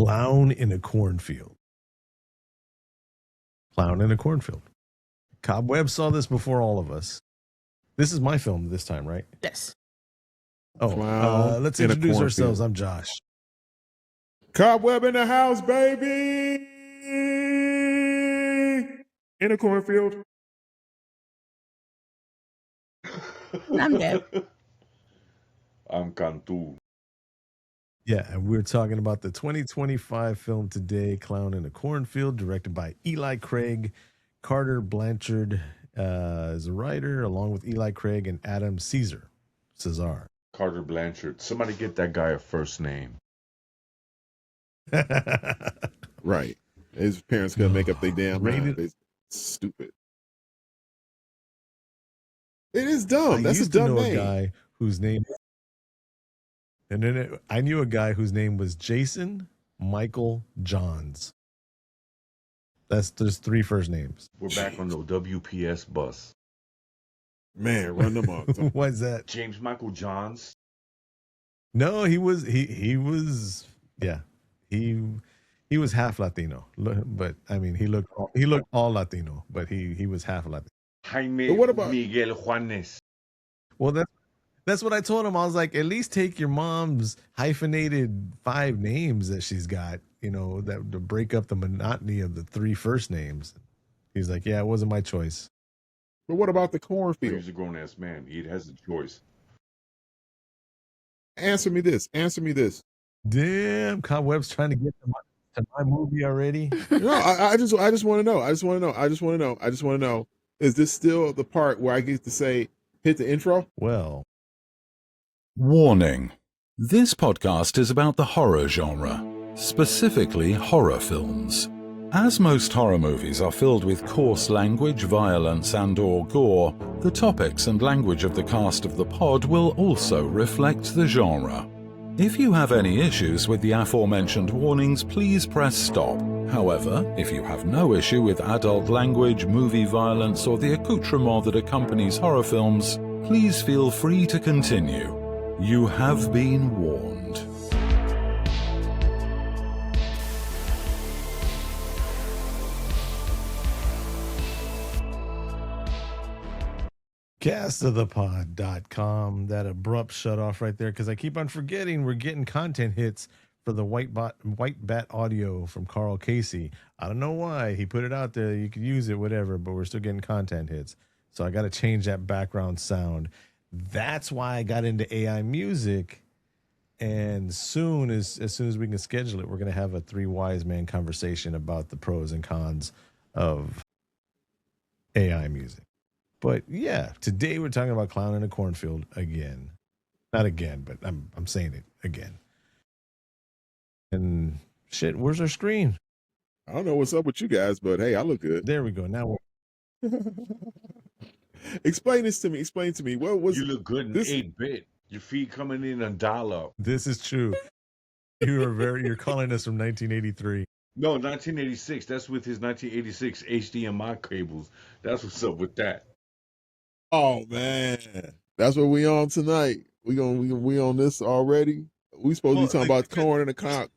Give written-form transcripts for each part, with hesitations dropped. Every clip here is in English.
Clown in a Cornfield. Clown in a Cornfield. Cobweb saw this before all of us. This is my film this time, right? Yes. Oh, let's introduce ourselves. I'm Josh. Cobweb in the house, baby! In a cornfield. I'm Deb. I'm Cantu. Yeah, and we're talking about the 2025 film today, Clown in a Cornfield, directed by Eli Craig. Carter Blanchard is a writer, along with Eli Craig and Adam Cesare. Carter Blanchard. Somebody get that guy a first name. Right. His parents couldn't make up their damn mind. They stupid. It is dumb. That's a dumb name. A guy whose name, and then I knew a guy whose name was Jason Michael Johns. There's three first names. We're back on the WPS bus. Man, run them off. What's that? James Michael Johns. No, he was half Latino, but I mean he looked all Latino, but he was half Latino. Jaime what about Miguel Juanes? Well, that's what I told him. I was like, at least take your mom's hyphenated 5 names that she's got, that to break up the monotony of the 3 first names. He's like, yeah, it wasn't my choice. But what about the cornfield? He's a grown-ass man. He has a choice. Answer me this. Damn, Cobweb's trying to get to my movie already. No, I just want to know. Is this still the part where I get to say, hit the intro? Well. Warning. This podcast is about the horror genre, specifically horror films. As most horror movies are filled with coarse language, violence, and/or gore, the topics and language of the cast of the pod will also reflect the genre. If you have any issues with the aforementioned warnings, please press stop. However, if you have no issue with adult language, movie violence, or the accoutrement that accompanies horror films, please feel free to continue. You have been warned. Castofthepod.com. That abrupt shut off right there because I keep on forgetting we're getting content hits for the White Bat audio from Carl Casey. I don't know why. He put it out there. You could use it, whatever, but we're still getting content hits. So I got to change that background sound. That's why I got into AI music. And as soon as we can schedule it, we're going to have a 3 wise man conversation about the pros and cons of AI music. But yeah, today we're talking about Clown in a Cornfield again. Not again, but I'm saying it again. And shit, where's our screen? I don't know what's up with you guys, but hey, I look good. There we go. Now Explain this to me. What was you look good in 8-bit. Your feed coming in on dial-up. This is true. You're calling us from 1983. No, 1986. That's with his 1986 HDMI cables. That's what's up with that. Oh man, that's what we on tonight. We on this already. We supposed to be talking about corn in the cob,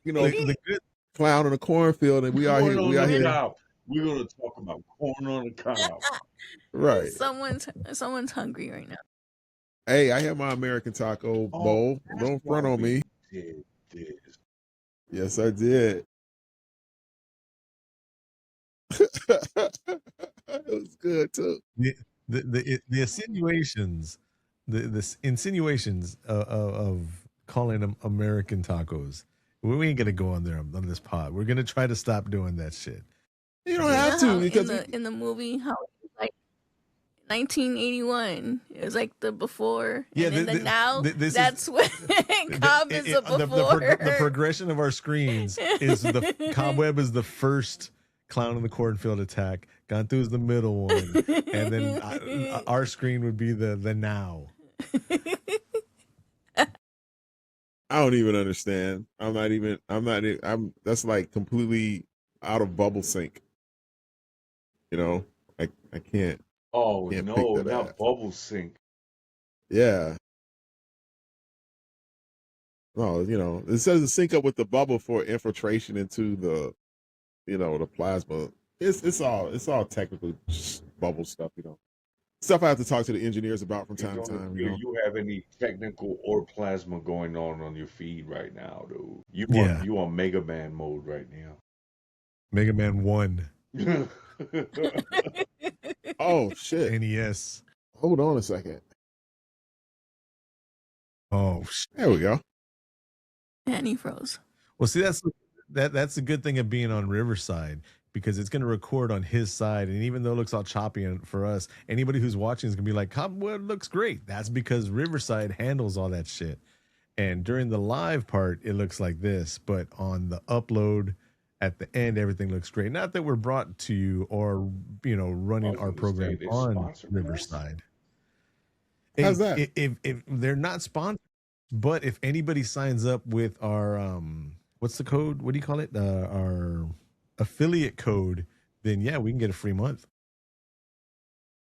clown in a cornfield, and we out here. We're gonna talk about corn on the cob. Right. Someone's hungry right now. Hey, I have my American taco bowl. Don't front on me. Yes, I did. It was good too. The insinuations, the insinuations of calling them American tacos. We ain't gonna go on there on this pod. We're gonna try to stop doing that shit. You don't have to because in the movie, how it was like 1981, it was like the before, and then the now. That's when Cobb is the before. The progression of our screens is the Cobweb is the first Clown in the Cornfield attack. Cantu is the middle one, and then our screen would be the now. I don't even understand. That's like completely out of bubble sync. I can't. Oh, can't no, not bubble sync. Yeah. No, it says to sync up with the bubble for infiltration into the, the plasma. It's all technical bubble stuff, Stuff I have to talk to the engineers about from time to time. You have any technical or plasma going on your feed right now, dude? You on Mega Man mode right now. Mega Man 1. Oh shit. NES. Hold on a second. Oh, there we go. And he froze. Well, see, that's the good thing of being on Riverside, because it's going to record on his side, and even though it looks all choppy for us, anybody who's watching is going to be like, Cobweb looks great. That's because Riverside handles all that shit. And during the live part, it looks like this, but on the upload at the end, everything looks great. Not that we're brought to you or running our program on Riverside. How's that? If they're not sponsored, but if anybody signs up with our what's the code? What do you call it? Our affiliate code, then yeah, we can get a free month.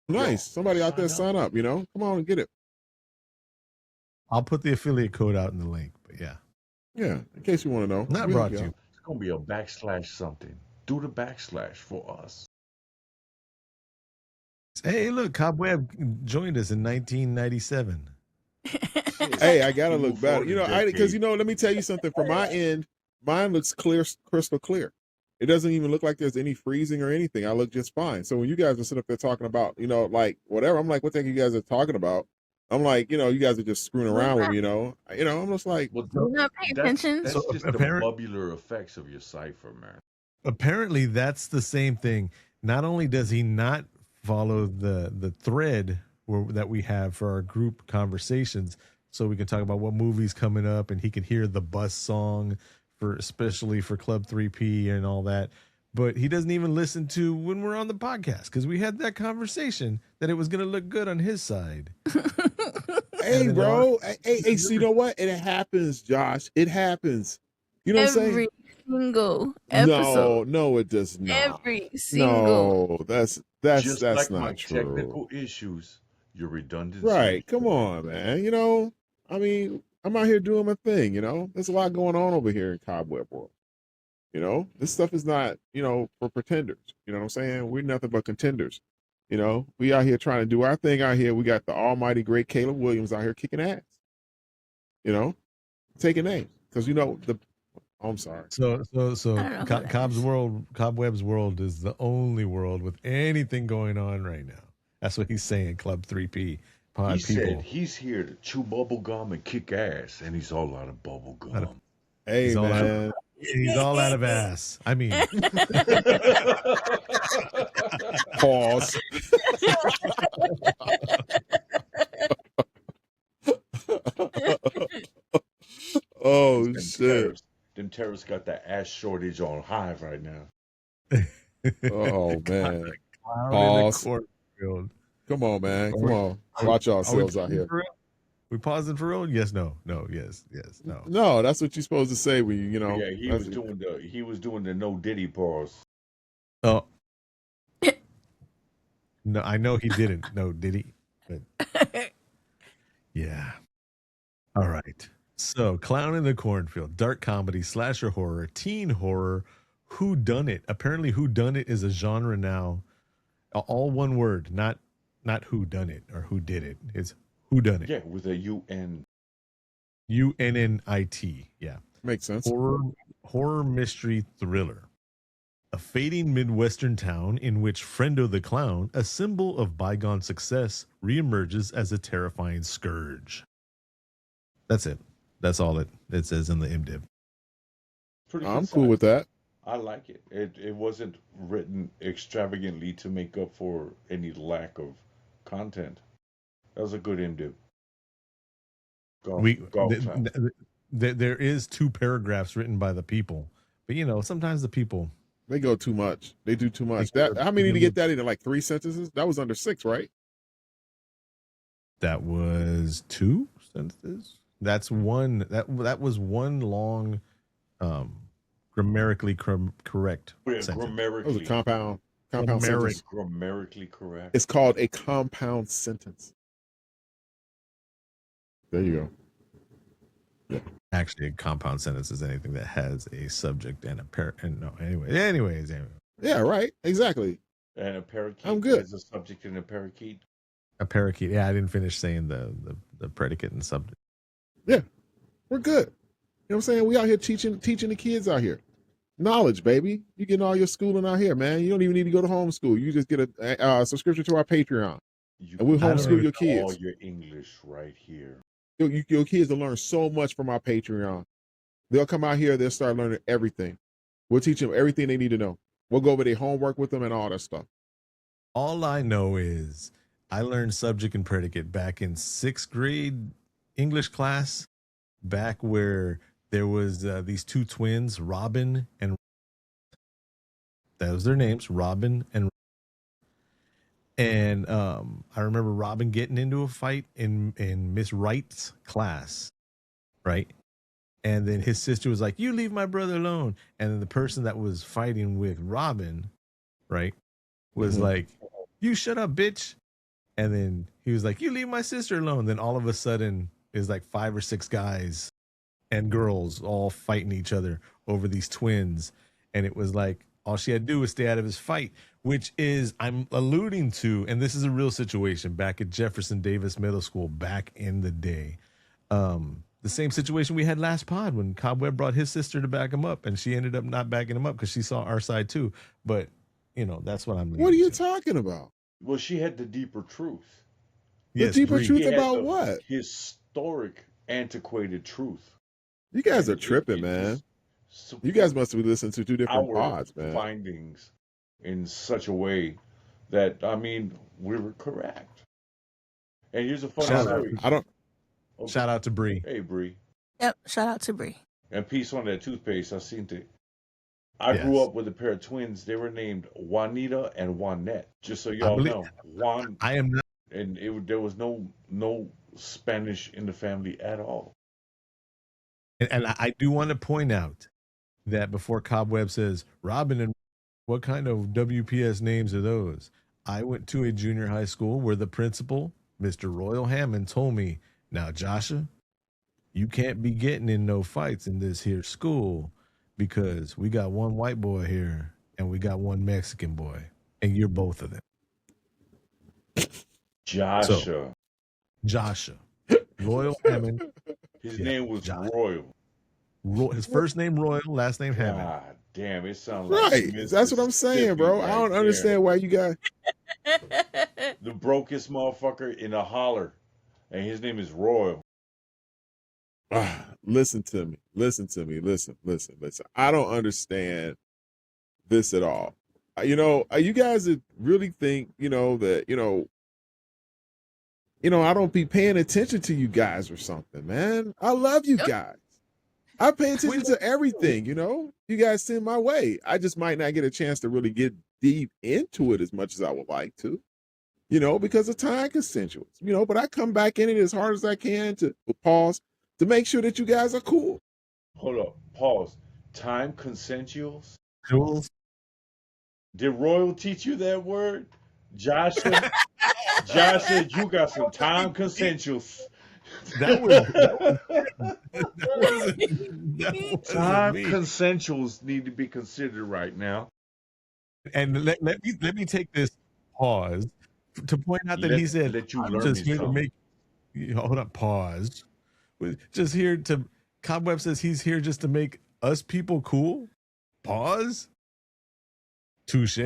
Nice. Somebody out there sign up, Come on and get it. I'll put the affiliate code out in the link, but yeah. Yeah, in case you want to know. Not brought to you. It's gonna be a // something. Do the / for us. Hey, look, Cobweb joined us in 1997. Hey, I gotta look better. Because let me tell you something. From my end, mine looks crystal clear. It doesn't even look like there's any freezing or anything. I look just fine. So when you guys are sitting up there talking about, like whatever, I'm like, what the heck you guys are talking about? I'm like, you guys are just screwing around with me, I'm just like, well, not paying attention. That's just the bubular effects of your cipher, man. Apparently, that's the same thing. Not only does he not follow the thread that we have for our group conversations, so we can talk about what movie's coming up, and he can hear the bus song especially for Club 3P and all that. But he doesn't even listen to when we're on the podcast, because we had that conversation that it was going to look good on his side. Hey, bro. Hey, so you know what? It happens, Josh. It happens. You know what I'm saying? Every single episode. No, it does not. Every single. No, that's just that's like not my true. Technical issues. You're redundant. Right. Come on, man. I mean, I'm out here doing my thing, There's a lot going on over here in Cobweb world. This stuff is not, for pretenders. You know what I'm saying? We're nothing but contenders. We out here trying to do our thing out here. We got the almighty great Caleb Williams out here kicking ass. Taking names. Because I'm sorry. So Cobweb's world is the only world with anything going on right now. That's what he's saying, Club 3P. He said he's here to chew bubble gum and kick ass, and he's all out of bubble gum. Hey, man. He's all out of ass. I mean, pause. Oh, shit. Them terrorists got that ass shortage on Hive right now. Oh, man. Pause. Come on, man. Come on. Watch yourselves out here. We pausing for real? Yes, no, yes, no. No, that's what you're supposed to say when Yeah, he was doing the no Diddy pause. Oh. No, I know he didn't. No, did he? But yeah. All right. So, Clown in a Cornfield, dark comedy, slasher horror, teen horror, whodunit. Apparently, whodunit is a genre now. All one word, not who done it or who did it. It's whodunit. Yeah, with a UN. UNNIT. Yeah. Makes sense. Horror mystery thriller. A fading Midwestern town in which Friendo the Clown, a symbol of bygone success, reemerges as a terrifying scourge. That's it. That's all it says in the MDiv. I'm cool with that. I like it. It wasn't written extravagantly to make up for any lack of content. That was a good MDiv. There is 2 paragraphs written by the people, but sometimes the people, they go too much. They do too much. How many to get that into like 3 sentences? That was under 6, right? That was 2 sentences. That's one. That was one long, grammatically correct sentence. Grammatically. It was a compound sentence. Grammatically correct. It's called a compound sentence. There you go. Actually, a compound sentence is anything that has a subject and a anyways. Yeah, right. Exactly. And a parakeet. I'm good. Has a subject and a parakeet. A parakeet. Yeah, I didn't finish saying the predicate and subject. Yeah, we're good. You know what I'm saying? We out here teaching the kids out here. Knowledge, baby. You getting all your schooling out here, man. You don't even need to go to homeschool. You just get a subscription to our Patreon, and we'll homeschool your kids. All your English right here. Your kids will learn so much from our Patreon. They'll come out here. They'll start learning everything. We'll teach them everything they need to know. We'll go over their homework with them and all that stuff. All I know is I learned subject and predicate back in 6th grade English class, back where there was these two twins, Robin and that was their names, Robin and I remember Robin getting into a fight in Miss Wright's class, right? And then his sister was like, "You leave my brother alone." And then the person that was fighting with Robin, right, was like, "You shut up, bitch." And then he was like, "You leave my sister alone." Then all of a sudden, is like 5 or 6 guys and girls all fighting each other over these twins. And it was like, all she had to do was stay out of his fight, which is, I'm alluding to, and this is a real situation back at Jefferson Davis Middle School back in the day. The same situation we had last pod when Cobweb brought his sister to back him up, and she ended up not backing him up because she saw our side too. But, you know, that's what I'm What are you talking about? Well, she had the deeper truth. The deeper truth about what? Historic, antiquated truth. You guys are tripping, man. You guys must be listening to 2 different pods, man. Findings in such a way that, I mean, we were correct. And here's a funny story. Shout out to Bree. Hey, Bree. Yep, shout out to Bree. And peace on that toothpaste. I seen it. I grew up with a pair of twins. They were named Juanita and Juanette. Just so y'all know, I am not. And there was no Spanish in the family at all. And I do want to point out that before Cobweb says, Robin and what kind of WPS names are those? I went to a junior high school where the principal, Mr. Royal Hammond, told me, now, Joshua, you can't be getting in no fights in this here school because we got one white boy here and we got one Mexican boy, and you're both of them. Joshua. Royal Hammond. His name was Royal. His first name Royal, last name Hammond. God damn, it sounds like right. That's what I'm saying, bro. I don't understand why you got the brokest motherfucker in a holler, and his name is Royal. Listen to me. Listen. I don't understand this at all. You guys really think, that, I don't be paying attention to you guys or something, man. I love you guys. I pay attention to everything, you guys send my way. I just might not get a chance to really get deep into it as much as I would like to, because of time consensuals, but I come back in it as hard as I can to make sure that you guys are cool. Hold up, pause. Time consensuals? Jules? Did Royal teach you that word? Joshua, you got some time consensuals. That was time consensuals need to be considered right now. And let me take this pause to point out that he said, I'm just here to make, hold up, pause. Just here to, Cobweb says he's here just to make us people cool. Pause. Touche.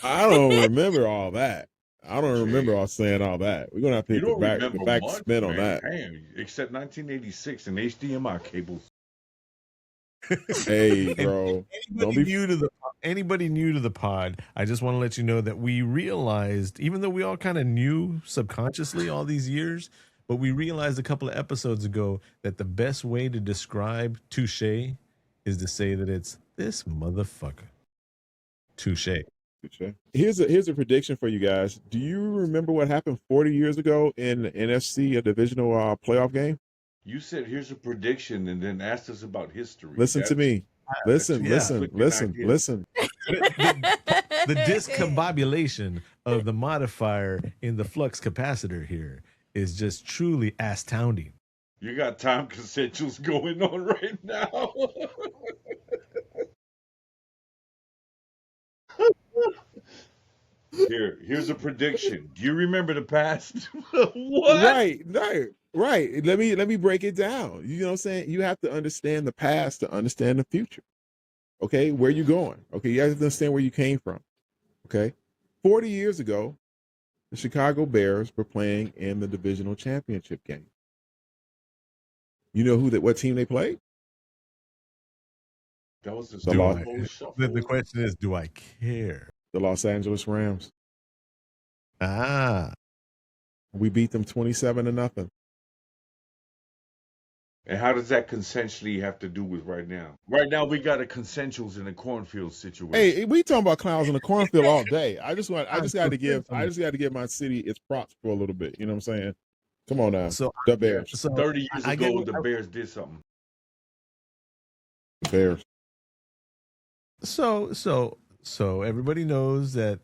I don't remember all that. I don't remember all saying all that. We're gonna have to hit the back spin on that. Damn, except 1986 and HDMI cables. Hey, bro. Anybody new to the pod, I just want to let you know that we realized, even though we all kind of knew subconsciously all these years, but we realized a couple of episodes ago that the best way to describe touche is to say that it's this motherfucker. Touche. Here's a prediction for you guys. Do you remember what happened 40 years ago in the NFC, a divisional playoff game? You said here's a prediction and then asked us about history. Listen to me. Listen. The discombobulation of the modifier in the flux capacitor here is just truly astounding. You got time consensuals going on right now. Here's a prediction. Do you remember the past? What? Right. Let me break it down. You know what I'm saying? You have to understand the past to understand the future. Okay, where you going? Okay, you have to understand where you came from. Okay, 40 years ago, the Chicago Bears were playing in the divisional championship game. You know what team they played? That was the question is, do I care? The Los Angeles Rams. Ah, we beat them 27-0. And how does that consensually have to do with right now? Right now, we got a consensuals in a cornfield situation. Hey, we talking about clowns in the cornfield all day. I just got to give my city its props for a little bit. You know what I'm saying? Come on now. So the Bears. 30 years ago, the Bears did something. The Bears. So everybody knows that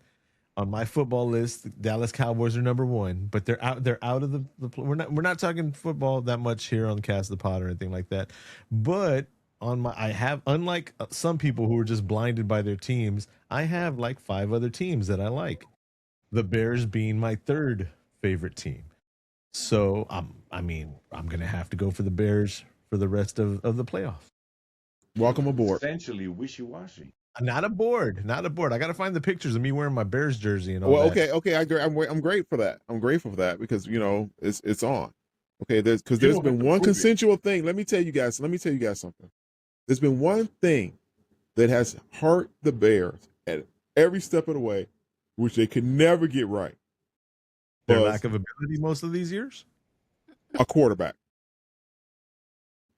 on my football list, the Dallas Cowboys are number 1, but they're out of the we're not talking football that much here on Cast the Pod or anything like that. But I have, unlike some people who are just blinded by their teams, I have like 5 other teams that I like. The Bears being my 3rd favorite team. So I'm gonna have to go for the Bears for the rest of the playoffs. Welcome aboard. Essentially wishy-washy. Not a board. I got to find the pictures of me wearing my Bears jersey and all that. Okay. I agree. I'm grateful for that. I'm grateful for that because it's on. Okay, there's been one consensual thing. Let me tell you guys something. There's been one thing that has hurt the Bears at every step of the way, which they could never get right. Their lack of ability most of these years? A quarterback.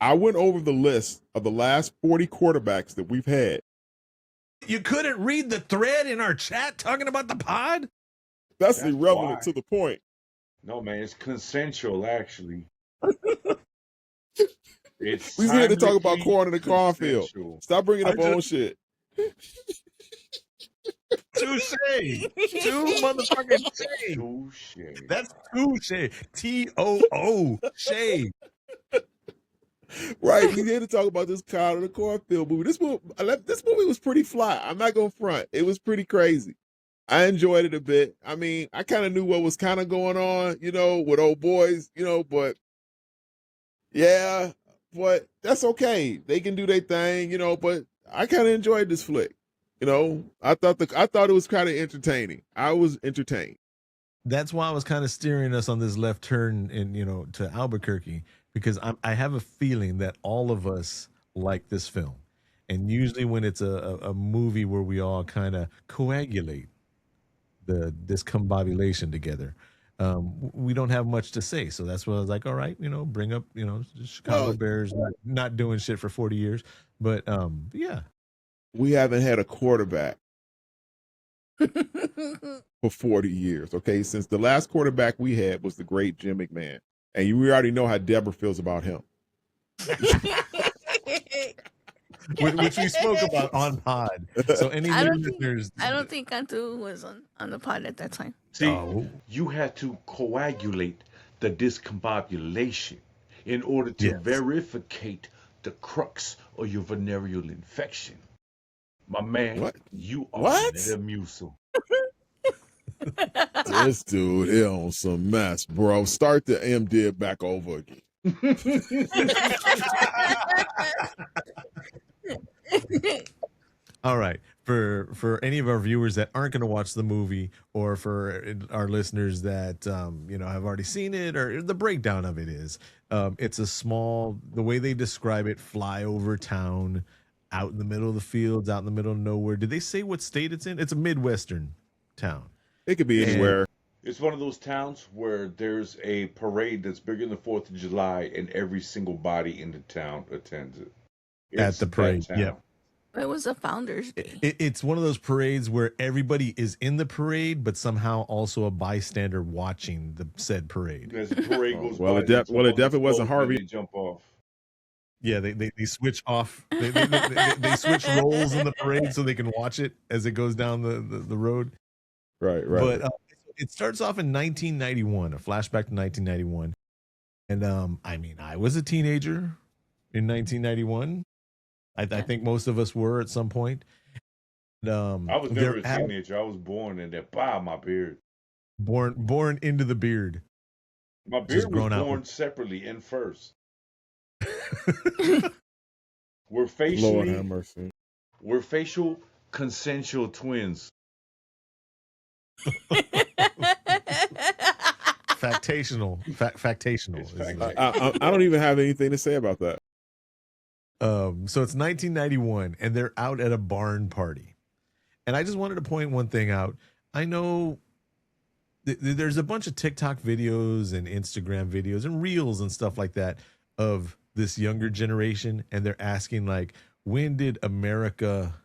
I went over the list of the last 40 quarterbacks that we've had. You couldn't read the thread in our chat talking about the pod? That's irrelevant to the point. No, man, it's consensual, actually. We're here to talk about Clown In A Cornfield. Stop bringing up own shit. Touche. Two motherfucking shade. Touche. That's touche. T-O-O. Right, we're here to talk about this Clown In A Cornfield movie. This movie was pretty fly. I'm not gonna front. It was pretty crazy. I enjoyed it a bit. I mean, I kind of knew what was kind of going on, with old boys, but yeah, but that's okay. They can do their thing, but I kind of enjoyed this flick. I thought it was kind of entertaining. I was entertained. That's why I was kind of steering us on this left turn to Albuquerque, because I have a feeling that all of us like this film. And usually when it's a movie where we all kind of coagulate the discombobulation together, we don't have much to say. So that's why I was like, all right, bring up, Chicago Bears not doing shit for 40 years. But yeah. We haven't had a quarterback for 40 years, okay? Since the last quarterback we had was the great Jim McMahon. And we already know how Deborah feels about him. Which we spoke about on pod. So any listeners... I don't think Cantu was on the pod at that time. See, you had to coagulate the discombobulation in order to verificate the crux of your venereal infection. My man, you are Metamucil. This dude is on some mess, bro. Start the MDiv back over again. All right. For any of our viewers that aren't going to watch the movie, or for our listeners that have already seen it, or the breakdown of it is, it's a small, the way they describe it, flyover town out in the middle of the fields, out in the middle of nowhere. Did they say what state it's in? It's a Midwestern town. It could be anywhere. It's one of those towns where there's a parade that's bigger than the 4th of July, and every single body in the town attends it. At the parade, yeah. It was a Founders Day. It's one of those parades where everybody is in the parade, but somehow also a bystander watching the said parade. As the parade goes by, it definitely wasn't Harvey. They jump off. Yeah, they switch off. They switch roles in the parade so they can watch it as it goes down the road. Right. But it starts off in 1991, a flashback to 1991. And I mean, I was a teenager in 1991. I think most of us were at some point. I was never a teenager. I was born in that my beard. Born into the beard. My beard was born separately and first. We're Lord have mercy. We're facial consensual twins. Factational. I don't even have anything to say about that. So it's 1991, and they're out at a barn party. And I just wanted to point one thing out. I know there's a bunch of TikTok videos and Instagram videos and reels and stuff like that of this younger generation, and they're asking, like, when did America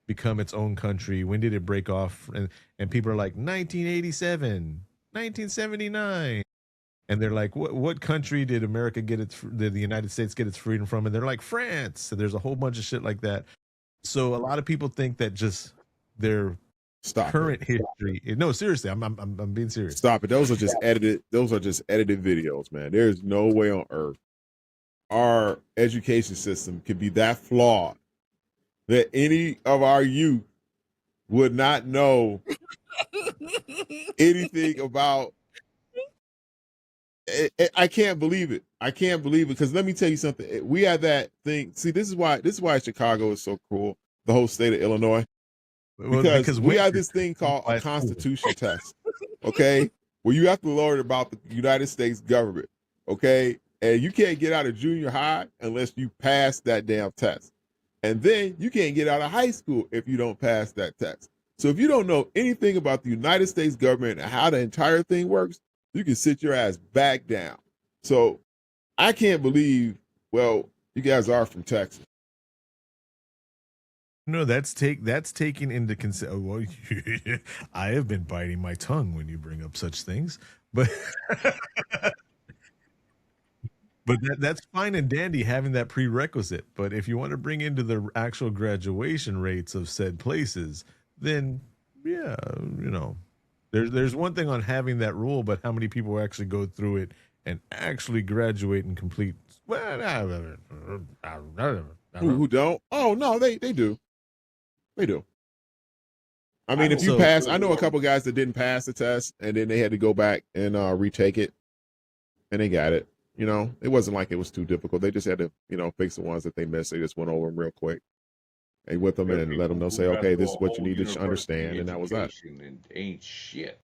become its own country? When did it break off? And people are like, 1987, 1979. And they're like, what country did did the United States get its freedom from? And they're like, France. So there's a whole bunch of shit like that. So a lot of people think that just their current history. No, seriously, I'm being serious. Stop it. Those are just edited videos, man. There's no way on earth our education system can be that flawed that any of our youth would not know anything about. I can't believe it. Because let me tell you something. We had that thing. See, this is why Chicago is so cool. The whole state of Illinois. Because we have this thing called a constitution test. Okay? Where you have to learn about the United States government. Okay? And you can't get out of junior high unless you pass that damn test. And then you can't get out of high school if you don't pass that test. So if you don't know anything about the United States government and how the entire thing works, you can sit your ass back down. So I can't believe, well, you guys are from Texas. No, that's taken into consideration. Well, I have been biting my tongue when you bring up such things, but that's fine and dandy having that prerequisite. But if you want to bring into the actual graduation rates of said places, then yeah, there's one thing on having that rule, but how many people actually go through it and actually graduate and complete? Well, who don't? Oh no, they do. They do. I mean, if you pass, I know a couple guys that didn't pass the test, and then they had to go back and retake it, and they got it. It wasn't like it was too difficult. They just had to, fix the ones that they missed. They just went over them real quick, and with them and let them know, say, okay, this is what you need to understand, and that was that. Ain't shit.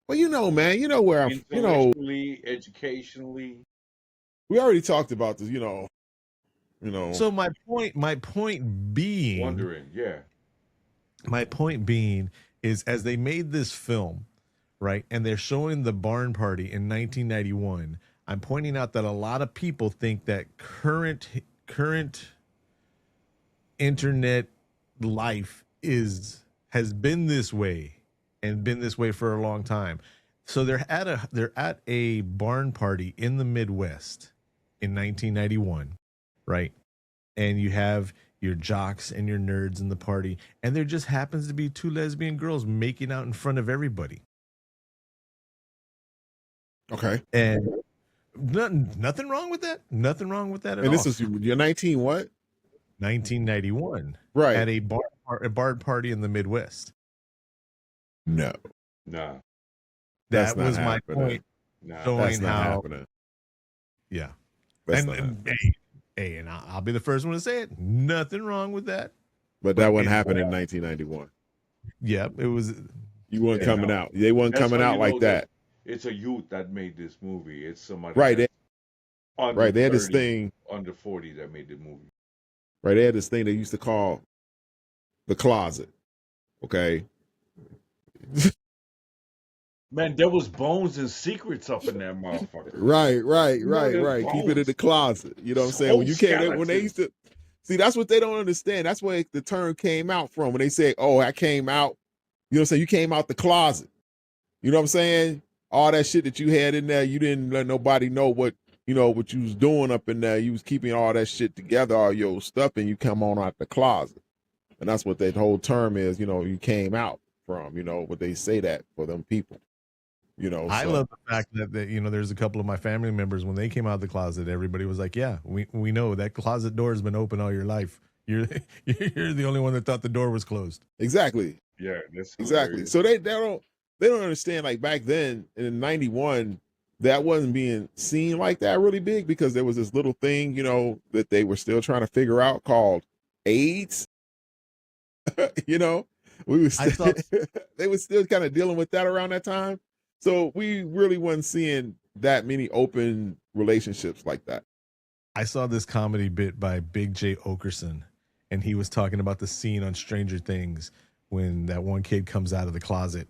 Well, man, where I'm, educationally. We already talked about this, So my point being, wondering, yeah. My point being is, as they made this film, right, and they're showing the barn party in 1991, I'm pointing out that a lot of people think that current internet life has been this way and been this way for a long time. So they're at a barn party in the Midwest in 1991, right? And you have your jocks and your nerds in the party, and there just happens to be two lesbian girls making out in front of everybody. Okay. And nothing wrong with that. Nothing wrong with that at all. And this is your 1991. Right. At a barn party in the Midwest. No. That was my point. No, that's not happening. Yeah. And I'll be the first one to say it. Nothing wrong with that. But that wouldn't happen in 1991. Yeah, it was. You weren't coming out. They weren't coming out like that. It's a youth that made this movie. It's somebody. Right. They had this thing. Under 40 that made the movie. Right. They had this thing they used to call the closet. Okay. Man, there was bones and secrets up in that motherfucker. Right. Keep it in the closet. You know what I'm saying? When they used to see, that's what they don't understand. That's where the term came out from. When they say, "Oh, I came out," you know what I'm saying? You came out the closet. You know what I'm saying? All that shit that you had in there, you didn't let nobody know what you was doing up in there. You was keeping all that shit together, all your stuff, and you come on out the closet. And that's what that whole term is. You came out from. What they say that for them people. You know, I love the fact that you know, there's a couple of my family members, when they came out of the closet, everybody was like, yeah, we know that closet door has been open all your life. You're the only one that thought the door was closed. Exactly. Yeah, that's exactly. So they don't understand, like, back then in 91, that wasn't being seen like that really big, because there was this little thing, you know, that they were still trying to figure out called AIDS. You know, they were still kind of dealing with that around that time. So we really wasn't seeing that many open relationships like that. I saw this comedy bit by Big J. Okerson, and he was talking about the scene on Stranger Things when that one kid comes out of the closet.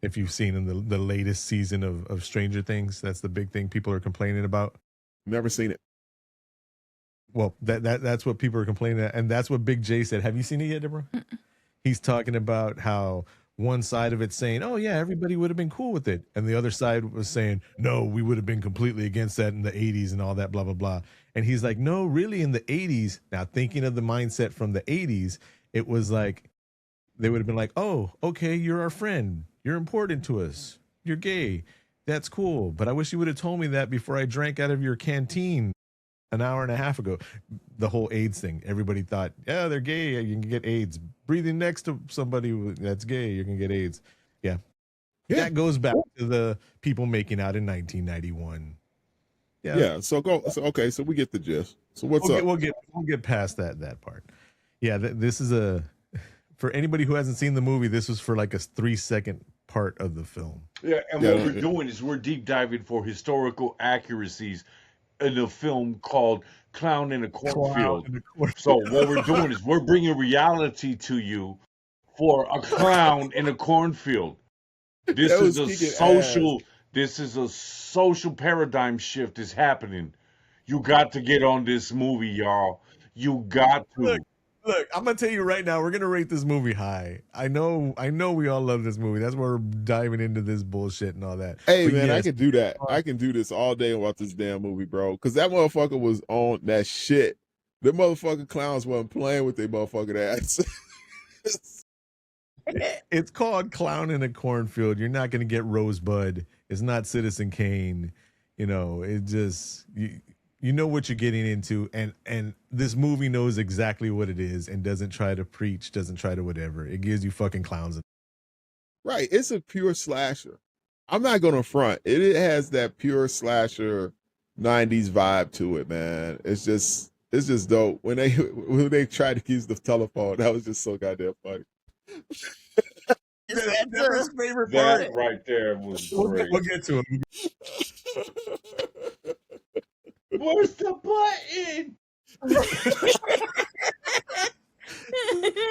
If you've seen in the latest season of Stranger Things, that's the big thing people are complaining about. Never seen it. Well, that's what people are complaining about, and that's what Big J said. Have you seen it yet, Deborah? He's talking about how one side of it's saying, oh yeah, everybody would have been cool with it, and the other side was saying, no, we would have been completely against that in the 80s and all that, blah blah blah. And he's like, no, really, in the 80s, now thinking of the mindset from the 80s, it was like they would have been like, oh, okay, you're our friend, you're important to us, you're gay, that's cool, but I wish you would have told me that before I drank out of your canteen an hour and a half ago. The whole AIDS thing, everybody thought, yeah, they're gay, you can get AIDS. Breathing next to somebody that's gay, you can get AIDS. Yeah. That goes back to the people making out in 1991. Yeah. So okay, so we get the gist. So what's up? We'll get past that part. Yeah, this is for anybody who hasn't seen the movie, this was for like a 3-second part of the film. Yeah, and what we're doing is we're deep diving for historical accuracies in a film called Clown in a Cornfield. So what we're doing is we're bringing reality to you for a clown in a cornfield. This is a social paradigm shift is happening. You got to get on this movie, y'all. You got to. Look, I'm gonna tell you right now, we're gonna rate this movie high. I know we all love this movie. That's why we're diving into this bullshit and all that. Hey, but man, yes, I can do that. I can do this all day about this damn movie, bro. Because that motherfucker was on that shit. The motherfucking clowns wasn't playing with their motherfucking ass. It's called Clown in a Cornfield. You're not gonna get Rosebud. It's not Citizen Kane. You know, it just you know what you're getting into, and this movie knows exactly what it is and doesn't try to preach, doesn't try to whatever. It gives you fucking clowns. Right. It's a pure slasher. I'm not gonna front. It has that pure slasher 90s vibe to it, man. It's just dope. When they tried to use the telephone, that was just so goddamn funny. That's his favorite part. That right there was great. We'll get to him. Where's the button?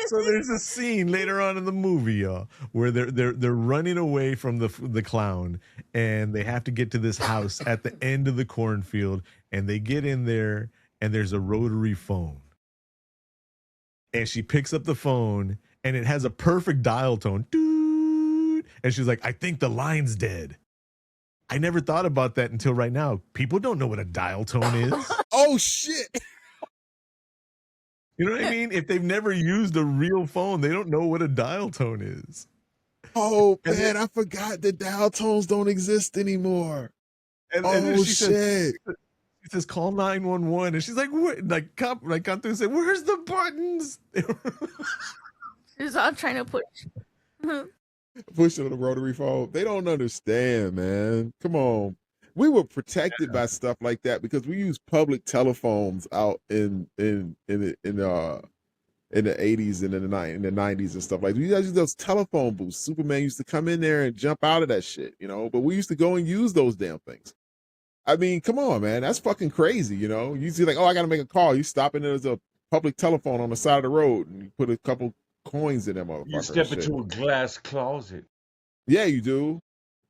So there's a scene later on in the movie, y'all, where they're running away from the clown, and they have to get to this house at the end of the cornfield, and they get in there, and there's a rotary phone, and she picks up the phone, and it has a perfect dial tone, dude, and she's like, I think the line's dead. I never thought about that until right now. People don't know what a dial tone is. Oh, shit. You know what I mean? If they've never used a real phone, they don't know what a dial tone is. Oh, man, I forgot that dial tones don't exist anymore. And then she says, call 911. And she's like, what? Like Cantu said, where's the buttons? She's all trying to push. Pushing on the rotary phone. They don't understand, man. Come on. We were protected by stuff like that because we used public telephones out in the 80s and in the 90s and stuff like that. We guys used those telephone booths. Superman used to come in there and jump out of that shit, you know, but we used to go and use those damn things. I mean, come on, man. That's fucking crazy, you know. You see, like, oh, I got to make a call. You stop and there's a public telephone on the side of the road and you put a couple coins in that motherfucker. You step into a glass closet. Yeah, you do.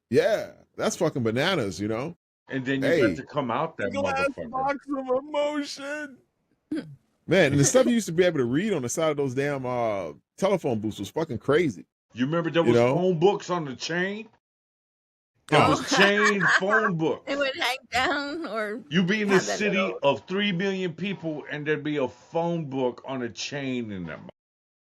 Yeah, that's fucking bananas, you know. And then you got to come out that glass motherfucker. Box of emotion. Man, and the stuff you used to be able to read on the side of those damn telephone booths was fucking crazy. You remember there was phone books on the chain? It was chain phone book. It would hang down, or you be in a city of 3 million people, and there'd be a phone book on a chain in them.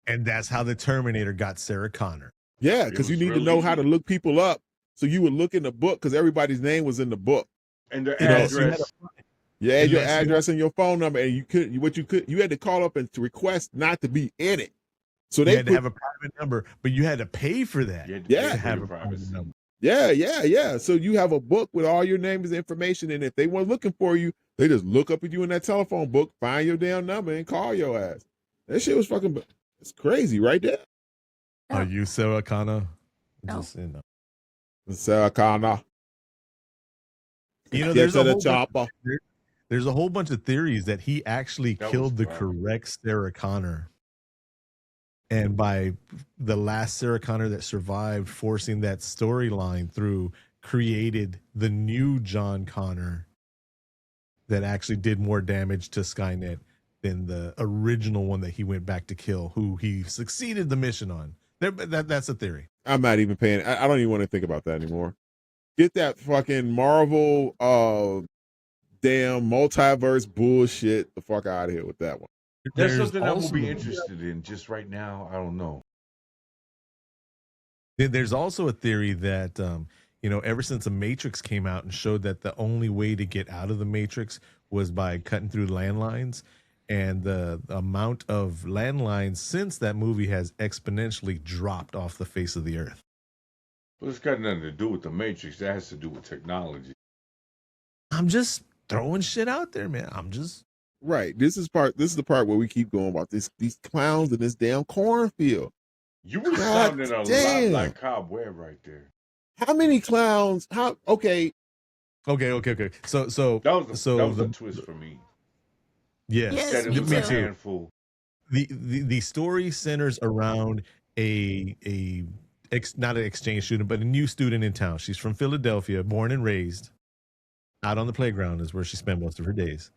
And that's how the Terminator got Sarah Connor. Yeah, because you need to know how to look people up So you would look in the book because everybody's name was in the book. And their address. Yeah, your address and your phone number. And you had to call up and to request not to be in it. So you had to have a private number, but you had to pay for that. Yeah. To have a private number. Yeah. So you have a book with all your names and information. And if they weren't looking for you, they just look up at you in that telephone book, find your damn number, and call your ass. That shit was fucking, it's crazy right there. Are you Sarah Connor? No. Sarah Connor. You know, there's a whole bunch of theories that he actually killed the correct Sarah Connor. And by the last Sarah Connor that survived, forcing that storyline through, created the new John Connor that actually did more damage to Skynet than the original one that he went back to kill, who he succeeded the mission on. That's a theory. I'm not even paying. I don't even want to think about that anymore. Get that fucking Marvel damn multiverse bullshit the fuck out of here with that one. There's something I will be interested in just right now. I don't know. There's also a theory that, ever since the Matrix came out and showed that the only way to get out of the Matrix was by cutting through landlines, and the amount of landlines since that movie has exponentially dropped off the face of the earth. Well, it's got nothing to do with the Matrix. That has to do with technology. I'm just throwing shit out there, man. Right. This is the part where we keep going about these clowns in this damn cornfield. You were sounding a lot like Cobweb right there. How many clowns? Okay. So that was a twist for me. Yes, me too. The story centers around not an exchange student, but a new student in town. She's from Philadelphia, born and raised. Out on the playground is where she spent most of her days.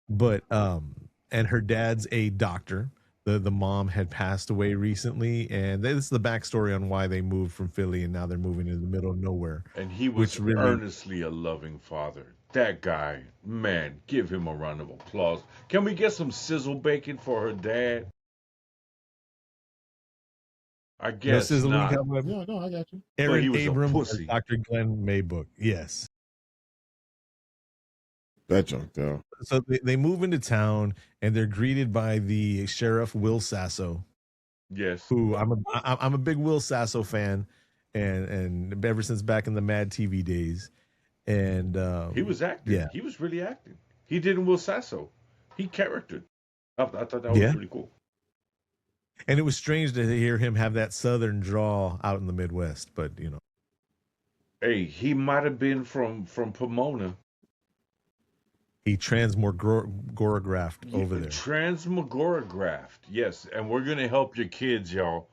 But and her dad's a doctor. The mom had passed away recently, and this is the backstory on why they moved from Philly, and now they're moving in the middle of nowhere. And he was earnestly a loving father. That guy, man, give him a round of applause. Can we get some sizzle bacon for her dad? I guess not. No, I got you. Aaron Abrams, Dr. Glenn Maybook. Yes. That junk, though. So they move into town, and they're greeted by the sheriff, Will Sasso. Yes. Who I'm a big Will Sasso fan, and ever since back in the Mad TV days. And he was acting. Yeah. He was really acting. He didn't Will Sasso. He charactered. I thought that was pretty cool. And it was strange to hear him have that southern drawl out in the Midwest, but Hey, he might have been from Pomona. He transmogorographed over there. Transmogorographed, yes. And we're gonna help your kids, y'all.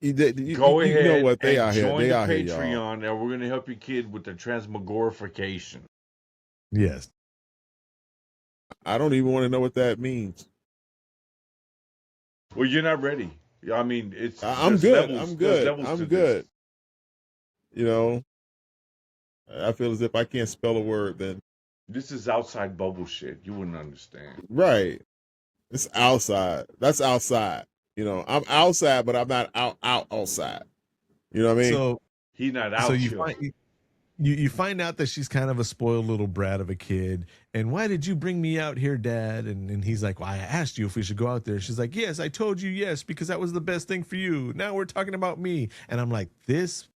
Go ahead. You know what they are here. Join they the are Patreon, here, y'all. and we're gonna help your kid with the transmogorification. Yes. I don't even want to know what that means. Well, you're not ready. I mean, it's. I'm good. I'm good. I feel as if I can't spell a word, then. This is outside bubble shit. You wouldn't understand. Right. It's outside. That's outside. I'm outside, but I'm not outside. You know what I mean? So he's not out. So you find out that she's kind of a spoiled little brat of a kid. And why did you bring me out here, Dad? And he's like, well, I asked you if we should go out there. She's like, yes, I told you yes, because that was the best thing for you. Now we're talking about me. And I'm like, this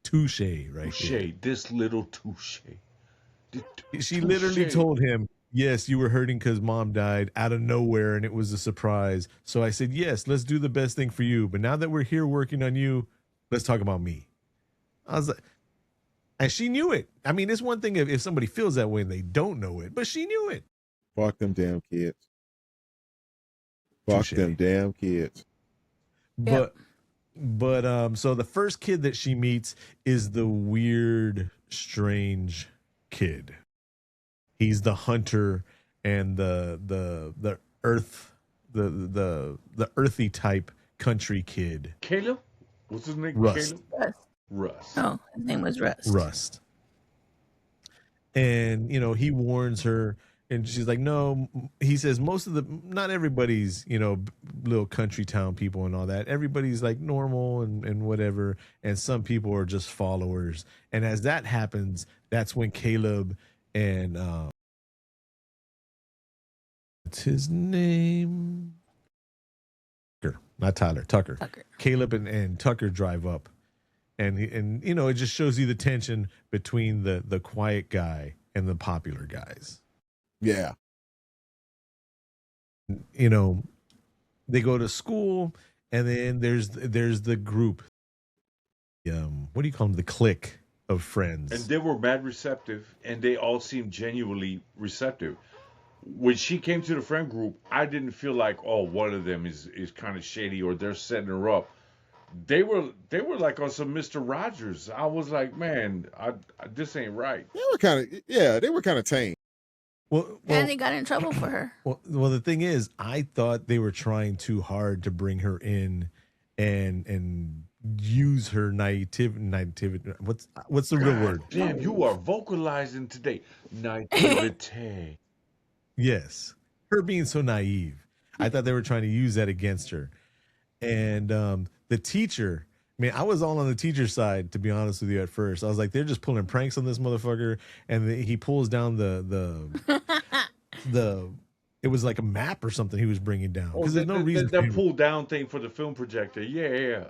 touche right here. This little touche. She literally told him, yes, you were hurting because Mom died out of nowhere and it was a surprise. So I said, yes, let's do the best thing for you. But now that we're here working on you, let's talk about me. I was like, and she knew it. I mean, it's one thing if somebody feels that way and they don't know it, but she knew it. Fuck them damn kids. Fuck them damn kids. But so the first kid that she meets is the weird, strange kid. He's the hunter and the earth, the earthy type country kid. Caleb? What's his name? Rust. Caleb? Rust. Oh, his name was Rust. Rust. And he warns her, And she's like, no. He says not everybody's, little country town people and all that. Everybody's like normal and whatever. And some people are just followers. And as that happens, that's when Caleb and what's his name? Tucker, not Tyler, Tucker. Caleb and Tucker drive up. And it just shows you the tension between the quiet guy and the popular guys. Yeah. They go to school, and then there's the group. What do you call them? The clique of friends. And they were mad receptive, and they all seemed genuinely receptive. When she came to the friend group, I didn't feel like, oh, one of them is kind of shady or they're setting her up. They were like on some Mr. Rogers. I was like, man, this ain't right. They were kind of tame. Well, and they got in trouble for her. Well, the thing is, I thought they were trying too hard to bring her in and use her naivety. What's the real word? Damn, you are vocalizing today. Naivete. Yes, her being so naive. I thought they were trying to use that against her. And the teacher, man, I was all on the teacher's side, to be honest with you, at first. I was like, they're just pulling pranks on this motherfucker. And he pulls down it was like a map or something he was bringing down. Because there's no reason. That pull down thing for the film projector. Yeah.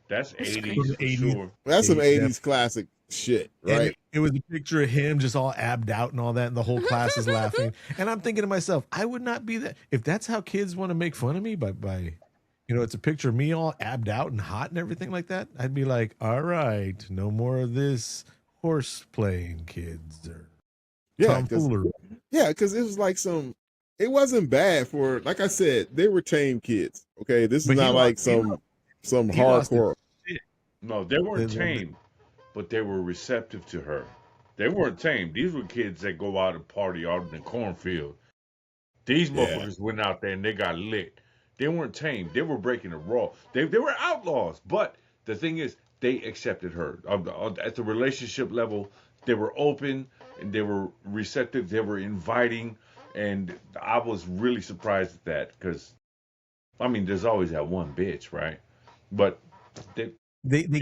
That's 80s for sure. That's some 80s classic shit, right? And it was a picture of him just all abbed out and all that, and the whole class is laughing. And I'm thinking to myself, I would not be that. If that's how kids want to make fun of me by it's a picture of me all abbed out and hot and everything like that, I'd be like, all right, no more of this horse playing, kids. Or tomfoolery. Yeah, because it was like it wasn't bad for, like I said, they were tame kids. Okay, this is not like some hardcore. No, they weren't tame, but they were receptive to her. They weren't tame. These were kids that go out and party out in the cornfield. These motherfuckers went out there and they got lit. They weren't tame. They were breaking the law. They were outlaws. But the thing is, they accepted her. At the relationship level, they were open and they were receptive. They were inviting. And I was really surprised at that because, there's always that one bitch, right? But they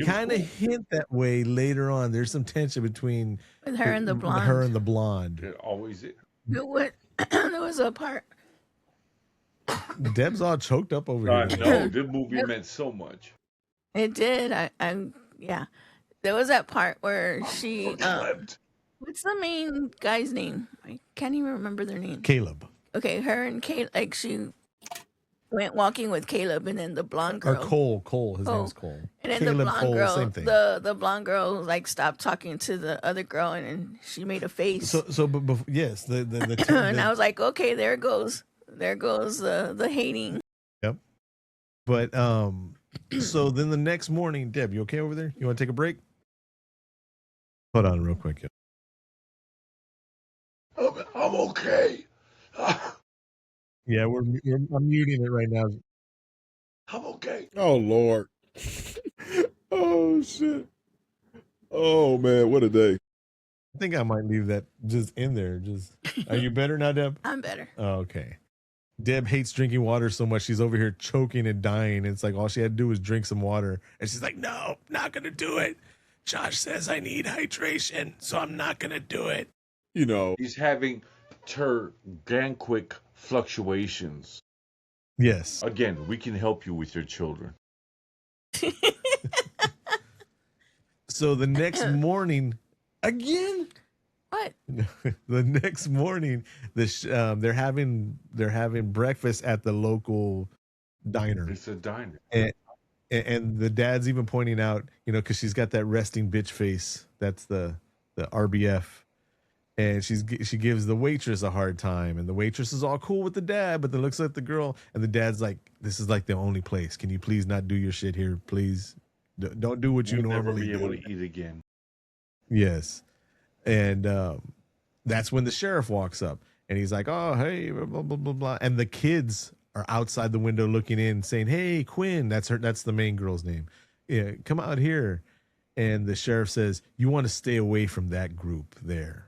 kind of hint that way later on. There's some tension between her and the blonde. Her and the blonde. It always is. There was a part. Deb's all choked up over here. I know. This movie Yep. meant so much. It did. Yeah. There was that part where she. What's the main guy's name? I can't even remember their name. Caleb. Okay, her and Caleb. Like she went walking with Caleb, and then the blonde girl. Or Cole. His name's Cole. And then Caleb, the blonde Cole, girl. same thing. The blonde girl like stopped talking to the other girl, and she made a face. But yes, and I was like, okay, there goes the hating. Yep. But so then the next morning, Deb, you okay over there? You want to take a break? Hold on, real quick. I'm okay. Yeah, I'm muting it right now. I'm okay. Oh Lord. Oh shit. Oh man, what a day. I think I might leave that just in there. Are you better now, Deb? I'm better. Oh, okay. Deb hates drinking water so much she's over here choking and dying. It's like all she had to do was drink some water, and she's like, "No, not gonna do it." Josh says I need hydration, so I'm not gonna do it. He's having terganquic fluctuations. Yes. Again, we can help you with your children. So the next morning, again. What? The next morning, they're having breakfast at the local diner. It's a diner. And the dad's even pointing out, because she's got that resting bitch face. That's the RBF. And she gives the waitress a hard time, and the waitress is all cool with the dad, but then looks at the girl, and the dad's like, "This is like the only place. Can you please not do your shit here, please? Don't do what you normally do." Never be able to eat again. Yes, and that's when the sheriff walks up, and he's like, "Oh, hey, blah blah blah blah," and the kids are outside the window looking in, saying, "Hey, Quinn, that's the main girl's name. Yeah, come out here." And the sheriff says, "You want to stay away from that group there."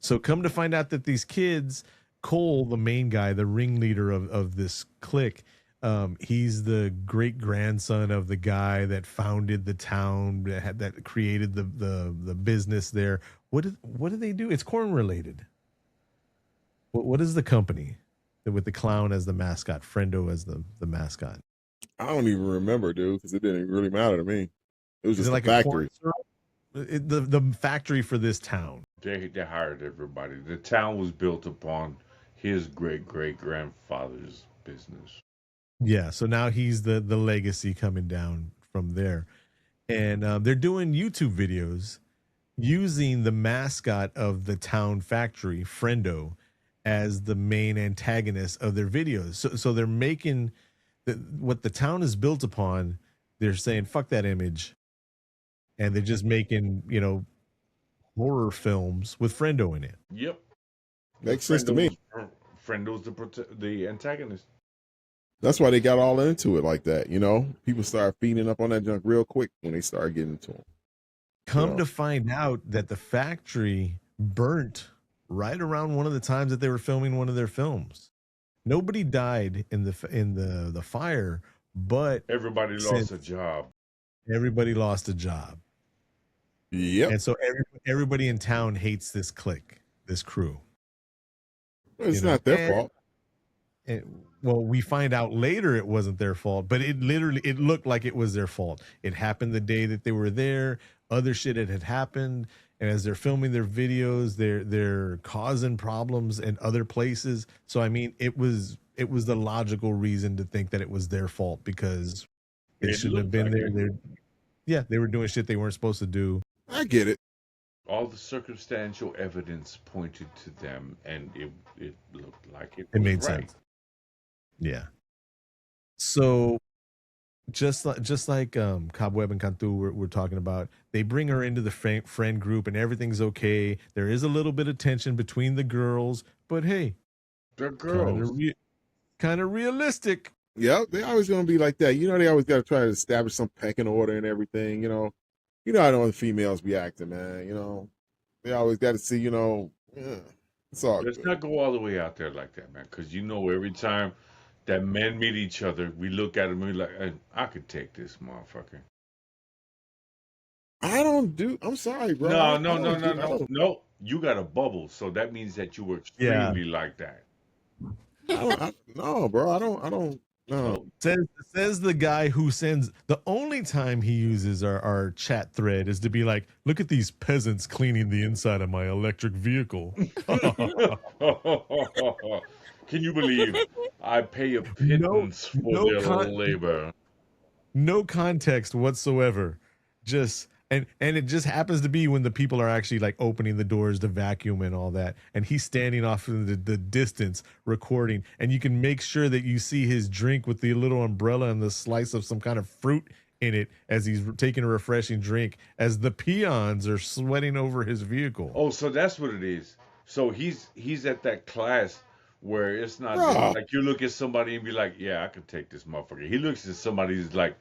So come to find out that these kids, Cole, the main guy, the ringleader of this clique, he's the great grandson of the guy that founded the town, that created the business there. What do they do? It's corn related. What is the company with the clown as the mascot, Friendo as the mascot? I don't even remember, dude, because it didn't really matter to me. It was just like a factory. The factory for this town. They hired everybody. The town was built upon his great-great-grandfather's business. Yeah, so now he's the legacy coming down from there. And they're doing YouTube videos using the mascot of the town factory, Friendo, as the main antagonist of their videos. So they're making what the town is built upon. They're saying, fuck that image. And they're just making, horror films with Friendo in it. Yep. Makes sense to me. Friendo's the antagonist. That's why they got all into it like that. People start feeding up on that junk real quick when they start getting into them. Come to find out that the factory burnt right around one of the times that they were filming one of their films. Nobody died in the fire, but everybody lost a job. Everybody lost a job. Yep. And so everybody in town hates this clique, this crew. Well, it's not their fault. Well, we find out later it wasn't their fault, but it looked like it was their fault. It happened the day that they were there. Other shit had happened, and as they're filming their videos, they're causing problems in other places. So I mean, it was the logical reason to think that it was their fault, because they shouldn't have been there. Yeah, they were doing shit they weren't supposed to do. I get it. All the circumstantial evidence pointed to them, and it looked like it made right. sense. Yeah. So just like Cobweb and Cantu we're talking about, they bring her into the friend group and everything's okay. There is a little bit of tension between the girls, but hey, they're girls. Kind of realistic. Yeah, they always gonna be like that. They always got to try to establish some pecking order and everything. How the females be acting, man. They always got to see. It's all. Let's not go all the way out there like that, man. Because every time that men meet each other, we look at them and we're like, I could take this motherfucker. I'm sorry, bro. No. You got a bubble, so that means that you were extremely like that. No, bro. I don't. No. Says the guy who sends, the only time he uses our chat thread is to be like, look at these peasants cleaning the inside of my electric vehicle. Can you believe I pay a pittance for their labor? No context whatsoever. And it just happens to be when the people are actually like opening the doors to vacuum and all that, and he's standing off in the distance recording, and you can make sure that you see his drink with the little umbrella and the slice of some kind of fruit in it as he's taking a refreshing drink, as the peons are sweating over his vehicle. Oh, so that's what it is. So he's at that class where it's not like you look at somebody and be like, yeah, I could take this motherfucker. He looks at somebody who's like,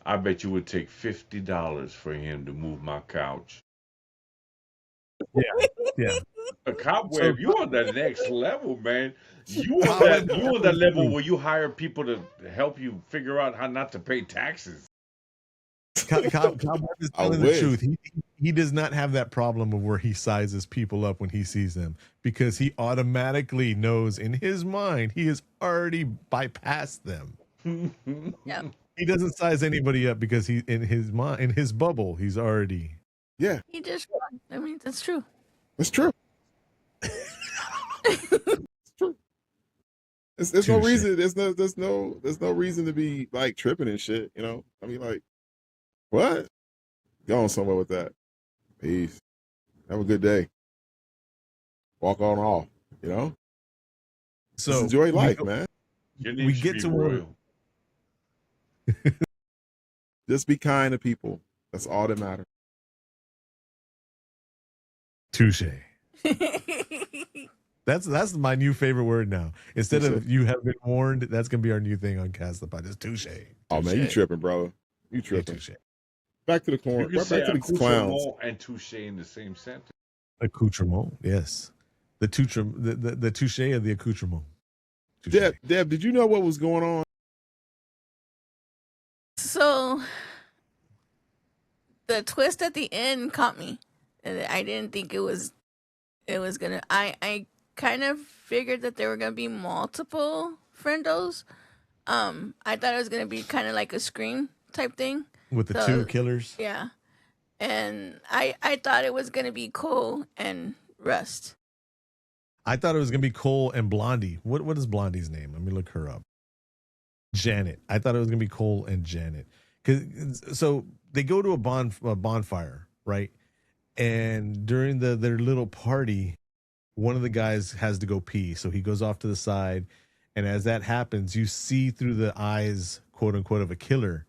I bet you would take $50 for him to move my couch. Yeah. A Cobweb, you on the next level, man. You on that level where you hire people to help you figure out how not to pay taxes. Cobweb is telling the truth. He does not have that problem of where he sizes people up when he sees them, because he automatically knows in his mind he has already bypassed them. Yeah. He doesn't size anybody up because he in his mind, in his bubble, he's already. Yeah. He just, I mean, that's true. It's true. It's true. There's no reason. There's no reason to be like tripping and shit. I mean, like, what? Go on somewhere with that. Peace. Have a good day. Walk on off. So just enjoy life, man. We get to where. Just be kind to people. That's all that matters. Touche. That's my new favorite word now. Instead of "you have been warned," that's gonna be our new thing on Cast the Pod. Just touche. Oh man, you tripping, bro? You tripping? Back to the corn. Back to these clowns. And touche in the same sentence. Accoutrement, yes. The touche of the accoutrement. Deb, did you know what was going on? So the twist at the end caught me. And I didn't think it was gonna. I kind of figured that there were gonna be multiple friendos. I thought it was gonna be kind of like a Scream type thing with the two killers. Yeah, and I thought it was gonna be Cole and Rust. I thought it was gonna be Cole and Blondie. What is Blondie's name? Let me look her up. Janet. I thought it was gonna be Cole and Janet. So they go to a bonfire, right? And during their little party, one of the guys has to go pee, so he goes off to the side. And as that happens, you see through the eyes, quote unquote, of a killer,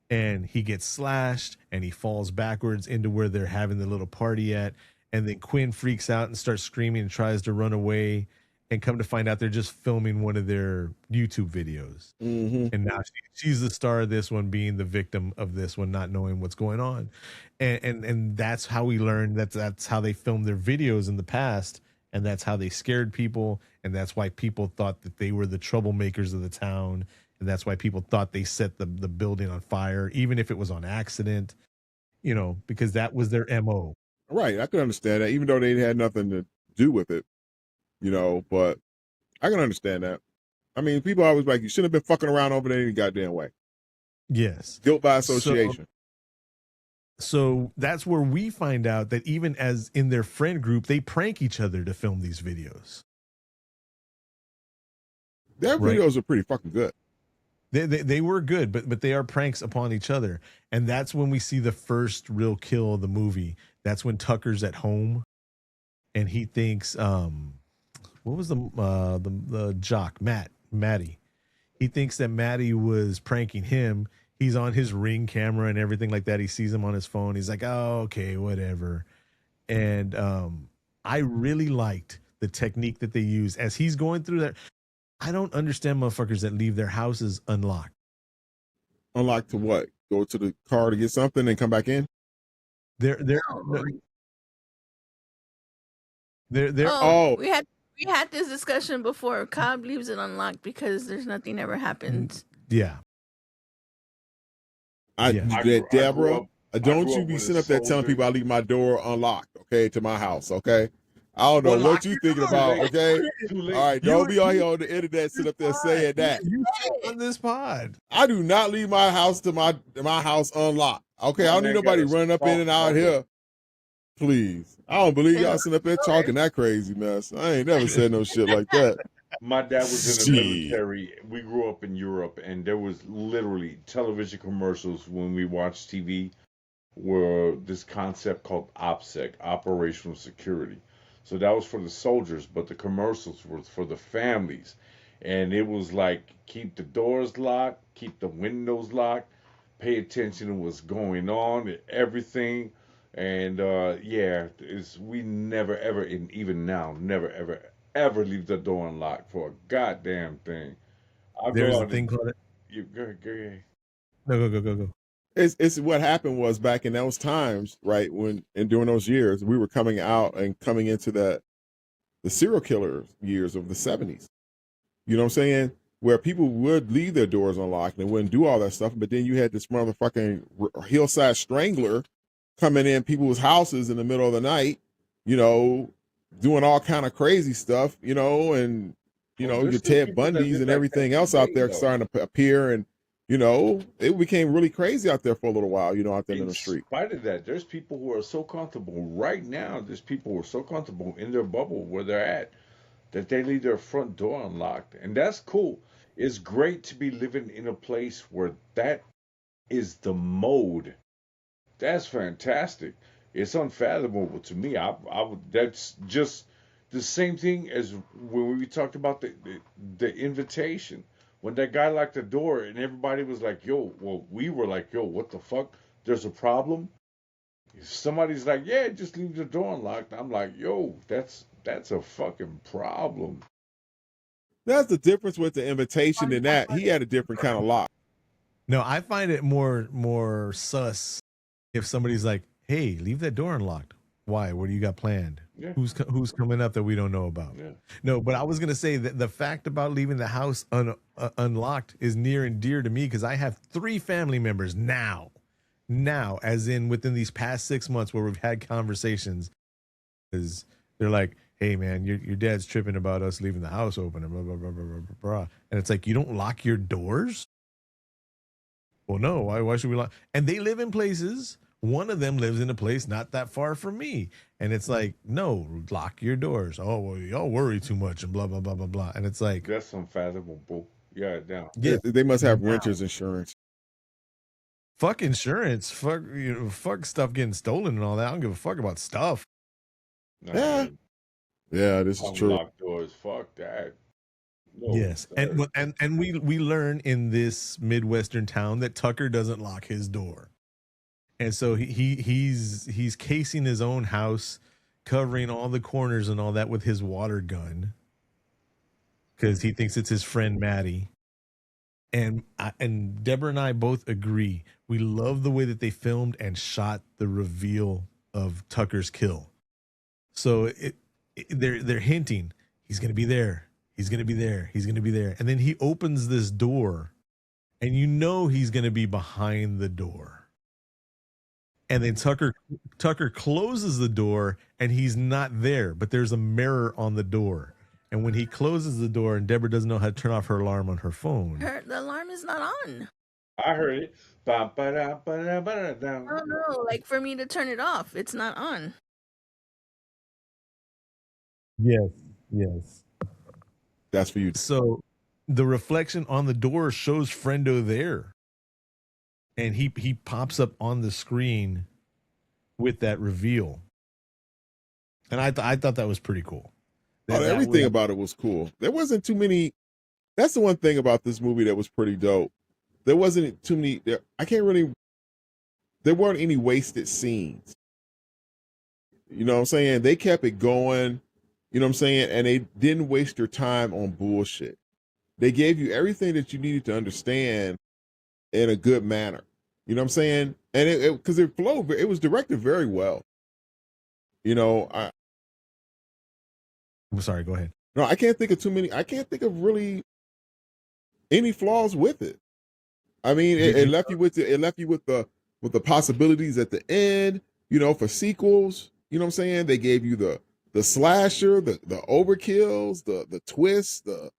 and he gets slashed and he falls backwards into where they're having the little party at. And then Quinn freaks out and starts screaming and tries to run away. And come to find out, they're just filming one of their YouTube videos. Mm-hmm. And now she's the star of this one, being the victim of this one, not knowing what's going on. And that's how we learned that's how they filmed their videos in the past. And that's how they scared people. And that's why people thought that they were the troublemakers of the town. And that's why people thought they set the building on fire, even if it was on accident, because that was their MO. Right. I can understand that, even though they had nothing to do with it, but I can understand that. I mean, people always like, you shouldn't have been fucking around over there any goddamn way. Yes. Guilt by association. So that's where we find out that even as in their friend group, they prank each other to film these videos. Their videos are pretty fucking good. They were good, but they are pranks upon each other. And that's when we see the first real kill of the movie. That's when Tucker's at home and he thinks, what was the jock, Matty. He thinks that Matty was pranking him. He's on his Ring camera and everything like that. He sees him on his phone. He's like, oh, okay, whatever. And I really liked the technique that they use as he's going through that. I don't understand motherfuckers that leave their houses unlocked. Unlocked to what? Go to the car to get something and come back in? We had this discussion before. Cobb leaves it unlocked because there's nothing ever happened. Yeah. Deborah, don't you be sitting up there telling people I leave my door unlocked, okay, to my house, okay? I don't know what you thinking about, okay? All right, don't be on here on the internet sitting up there saying that. You on this pod. I do not leave my house to my house unlocked, okay? I don't need nobody running up in and out here. Please. I don't believe y'all sitting up there talking that crazy mess. I ain't never said no shit like that. My dad was in the military. We grew up in Europe, and there was literally television commercials when we watched TV were this concept called OPSEC, Operational Security. So that was for the soldiers, but the commercials were for the families. And it was like, keep the doors locked, keep the windows locked, pay attention to what's going on, everything. And we never ever, and even now, never ever leave the door unlocked for a goddamn thing. There's a thing called it. You go. No, go. It's what happened was back in those times, right? During those years, we were coming into the serial killer years of the 70s. You know what I'm saying? Where people would leave their doors unlocked and wouldn't do all that stuff. But then you had this motherfucking hillside strangler coming in people's houses in the middle of the night, doing all kind of crazy stuff, and, your Ted Bundys and everything else out there starting to appear. And, it became really crazy out there for a little while, out there in the street. In spite of that, there's people who are so comfortable right now. There's people who are so comfortable in their bubble where they're at that they leave their front door unlocked. And that's cool. It's great to be living in a place where that is the mode. That's fantastic. It's unfathomable to me. I would. That's just the same thing as when we talked about the invitation. When that guy locked the door and everybody was like, "Yo," well, we were like, "Yo, what the fuck? There's a problem." If somebody's like, "Yeah, just leave the door unlocked," I'm like, "Yo, that's a fucking problem." That's the difference with the invitation and that. He had a different kind of lock. No, I find it more sus if somebody's like, hey, leave that door unlocked. Why? What do you got planned? Yeah. Who's coming up that we don't know about? Yeah. No, but I was gonna say that the fact about leaving the house unlocked is near and dear to me because I have 3 family members now, as in within these past 6 months where we've had conversations, is they're like, "Hey man, your dad's tripping about us leaving the house open and blah blah blah blah blah blah," blah. And it's like, you don't lock your doors? Well, no. Why should we lock? And they live in places. One of them lives in a place not that far from me. And it's like, no, lock your doors. Oh, well, y'all worry too much and blah, blah, blah, blah, blah. And it's like, That's unfathomable. Yeah, down. yeah, They must have renter's insurance. fuck insurance. Fuck, fuck stuff getting stolen and all that. I don't give a fuck about stuff. Nah, Yeah. man. Yeah, this is true. Unlocked doors. Fuck that. No, Yes. sir. And we learn in this Midwestern town that Tucker doesn't lock his door. And so he's casing his own house, covering all the corners and all that with his water gun because he thinks it's his friend Maddie. And Deborah and I both agree. We love the way that they filmed and shot the reveal of Tucker's kill. So they're hinting he's going to be there. He's going to be there. He's going to be there. And then he opens this door and you know he's going to be behind the door. And then Tucker closes the door and he's not there, but there's a mirror on the door. And when he closes the door and Deborah doesn't know how to turn off her alarm on her phone. The alarm is not on. I heard it. Oh no, like for me to turn it off, it's not on. Yes. That's for you. So the reflection on the door shows Friendo there. And he pops up on the screen with that reveal. And I thought that was pretty cool. Everything about it was cool. There wasn't too many. That's the one thing about this movie that was pretty dope. There wasn't too many. There weren't any wasted scenes. You know what I'm saying? They kept it going. You know what I'm saying? And they didn't waste your time on bullshit. They gave you everything that you needed to understand in a good manner. You know what I'm saying? And because it flowed, it was directed very well. You know, I'm sorry, go ahead. No, I can't think of too many. I can't think of really any flaws with it. I mean, it left you with the possibilities at the end, you know, for sequels. You know what I'm saying? They gave you the slasher, the overkills, the twists, the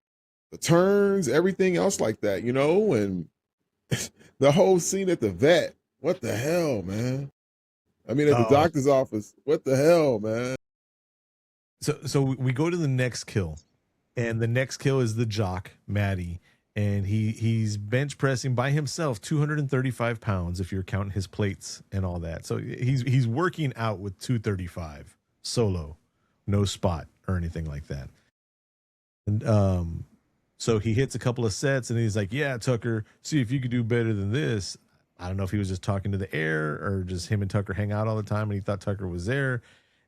turns, everything else like that, you know, and the whole scene at the vet. What the hell, man? I mean, at the doctor's office. What the hell, man? So we go to the next kill, and the next kill is the jock, Maddie, and he's bench pressing by himself 235 pounds if you're counting his plates and all that. So he's working out with 235 solo, no spot or anything like that. And so he hits a couple of sets and he's like, "Yeah, Tucker, see if you could do better than this." I don't know if he was just talking to the air or just him and Tucker hang out all the time and he thought Tucker was there.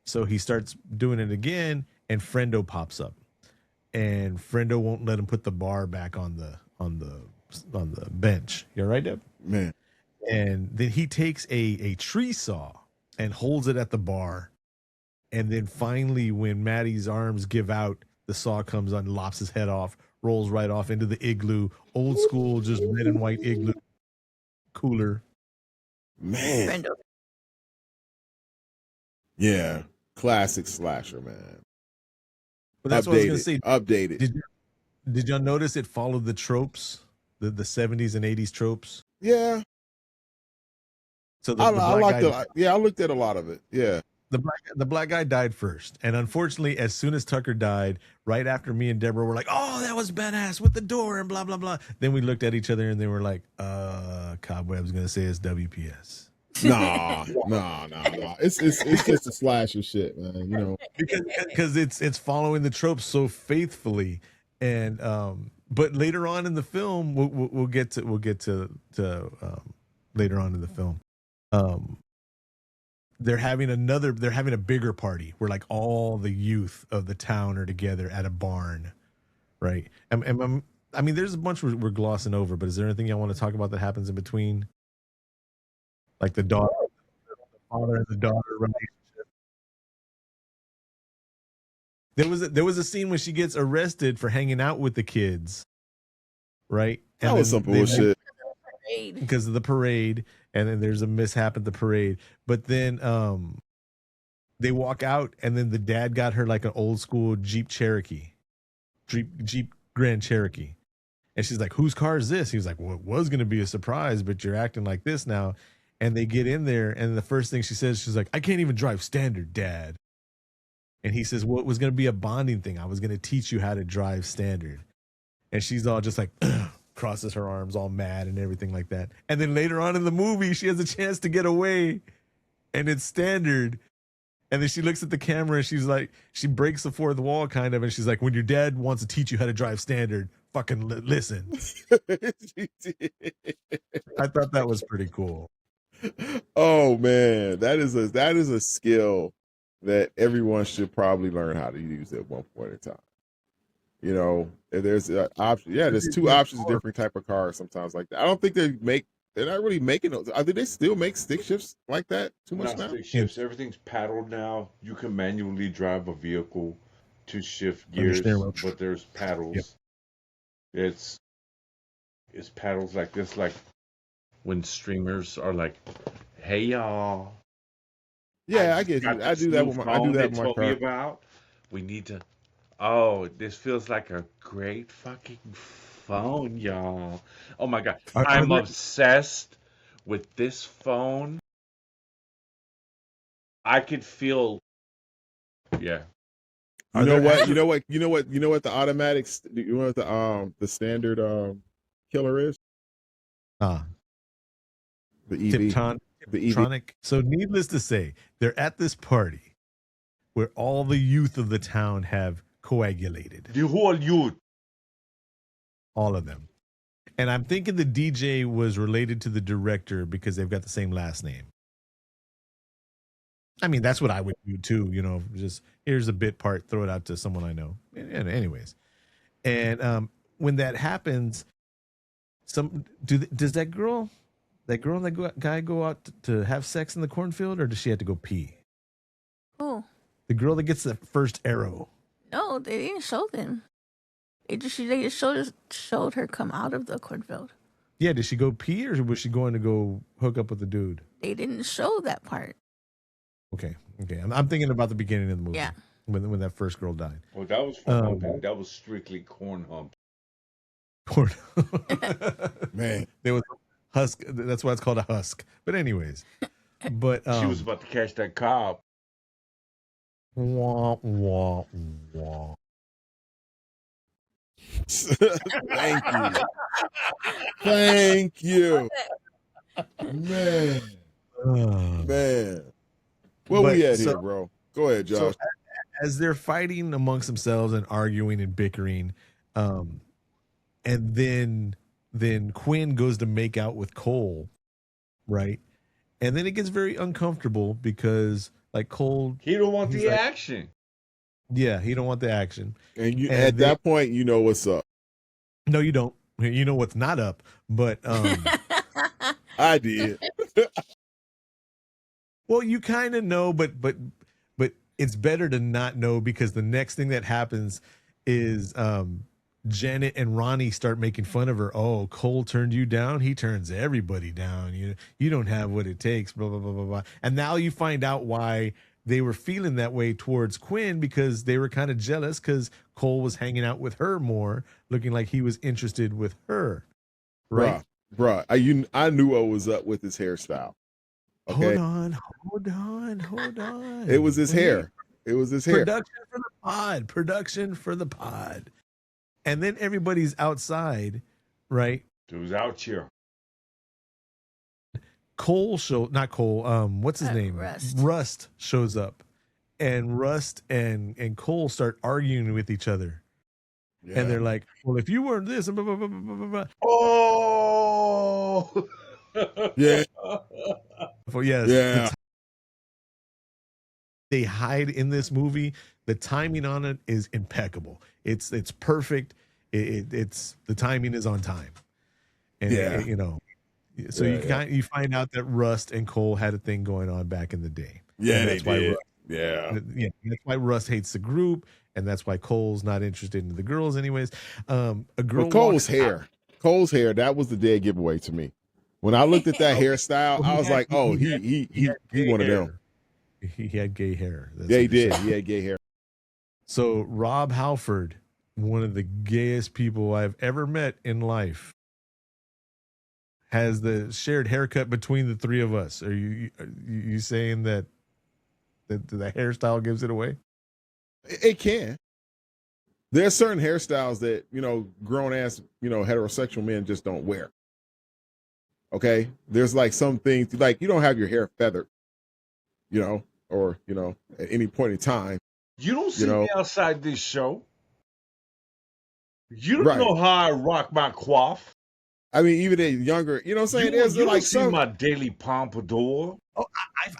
So he starts doing it again and Friendo pops up. And Friendo won't let him put the bar back on the bench. You all right, Deb? Man. And then he takes a tree saw and holds it at the bar. And then finally, when Maddie's arms give out, the saw comes on, lops his head off, rolls right off into the igloo. Old school, just red and white igloo cooler. Man. Friendo. Yeah. Classic slasher, man. But that's what I was going to say. Updated. Did y'all notice it followed the tropes, the 70s and 80s tropes? Yeah. So I looked at a lot of it. Yeah. The black guy died first. And unfortunately, as soon as Tucker died, right after me and Deborah were like, "Oh, that was badass with the door and blah, blah, blah." Then we looked at each other and they were like, Cobweb's going to say it's WPS. Nah. It's just a slasher shit, man. You know, because it's following the tropes so faithfully. And but later on in the film, we'll get to later on in the film. They're having a bigger party where like all the youth of the town are together at a barn, right? I mean, there's a bunch we're glossing over, but is there anything y'all want to talk about that happens in between? Like the father and the daughter relationship. There was a scene when she gets arrested for hanging out with the kids, right? That was some bullshit. Because of the parade, and then there's a mishap at the parade. But then they walk out, and then the dad got her like an old school Jeep Grand Cherokee. And she's like, whose car is this? He was like, well, it was going to be a surprise, but you're acting like this now. And they get in there, and the first thing she says, she's like, I can't even drive standard, Dad. And he says, well, it was going to be a bonding thing. I was going to teach you how to drive standard. And she's all just like, crosses her arms, all mad and everything like that. And then later on in the movie, she has a chance to get away, and it's standard. And then she looks at the camera, and she's like, she breaks the fourth wall kind of, and she's like, when your dad wants to teach you how to drive standard, fucking listen. I thought that was pretty cool. Oh man, that is a skill that everyone should probably learn how to use at one point in time. You know, if there's an option. Yeah, there's two options, different type of cars sometimes like that. I don't think they're not really making those. I think they still make stick shifts like that too much now. Stick shifts. Everything's paddled now. You can manually drive a vehicle to shift gears, but there's paddles. Yep. It's paddles like this, like when streamers are like, "Hey y'all." Yeah, I get you. I do that with my car. About. We need to. Oh, this feels like a great fucking phone, y'all. Oh my god, I'm obsessed with this phone. I could feel. Yeah. You know what the automatic, you know what the standard killer is? The EV. The EV. So needless to say, they're at this party where all the youth of the town have coagulated. The whole youth. All of them. And I'm thinking the DJ was related to the director because they've got the same last name. I mean, that's what I would do too, you know, just here's a bit part, throw it out to someone I know. And anyways. And when that happens, does that girl and that guy go out to have sex in the cornfield, or does she have to go pee? Oh. The girl that gets the first arrow. No, they didn't show them. They just showed her come out of the cornfield. Yeah, did she go pee, or was she going to go hook up with the dude? They didn't show that part. Okay. I'm thinking about the beginning of the movie. Yeah. When that first girl died. Well, that was that was strictly corn hump. Man, there was husk. That's why it's called a husk. But anyways, she was about to catch that cob. Wah, wah, wah. Thank you, man. Man, where we at here, bro? Go ahead, Josh. So as they're fighting amongst themselves and arguing and bickering, and then Quinn goes to make out with Cole, right? And then it gets very uncomfortable because, like, Cole, he don't want the action. Yeah, he don't want the action. And at that point, you know what's up. No, you don't. You know what's not up, but I did. Well, you kind of know, but it's better to not know, because the next thing that happens is Janet and Ronnie start making fun of her. Oh, Cole turned you down. He turns everybody down. You don't have what it takes. Blah blah blah blah blah. And now you find out why they were feeling that way towards Quinn, because they were kind of jealous because Cole was hanging out with her more, looking like he was interested with her. Right, bruh. I knew what was up with his hairstyle. Okay? Hold on. It was his hair. Production for the pod. And then everybody's outside, right? Dude's out here. Not Cole. What's his name? Rust shows up, and Rust and Cole start arguing with each other, and they're like, "Well, if you weren't this," blah, blah, blah, blah, blah. Oh, yeah. Well, yes, yeah. They hide in this movie. The timing on it is impeccable. It's perfect. It's the timing is on time, and you know. So you find out that Rust and Cole had a thing going on back in the day. Yeah, that's why Yeah. Yeah, that's why Russ hates the group, and that's why Cole's not interested in the girls, anyways. A girl. But Cole's hair, that was the dead giveaway to me. When I looked at that hairstyle, I was like, "Oh, he one of them." He had gay hair. Yeah, he did. He had gay hair. So Rob Halford, one of the gayest people I've ever met in life, has the shared haircut between the three of us. Are you saying that the hairstyle gives it away? It can. There's certain hairstyles that, grown ass, heterosexual men just don't wear. Okay? There's like some things, like you don't have your hair feathered, or, at any point in time. You don't see me outside this show. You don't know how I rock my coif. I mean, even a younger, you know what I'm saying? You like see my daily pompadour. Oh,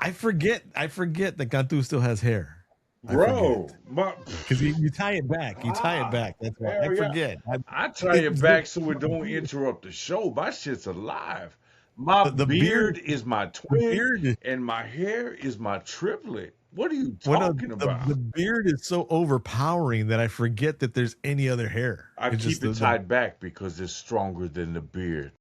I forget that Cantu still has hair. Bro, because you tie it back. You tie it back. That's why I forget. I tie it back so it don't interrupt the show. My shit's alive. My beard is my twin, and my hair is my triplet. What are you talking about? The beard is so overpowering that I forget that there's any other hair. I keep it tied back because it's stronger than the beard.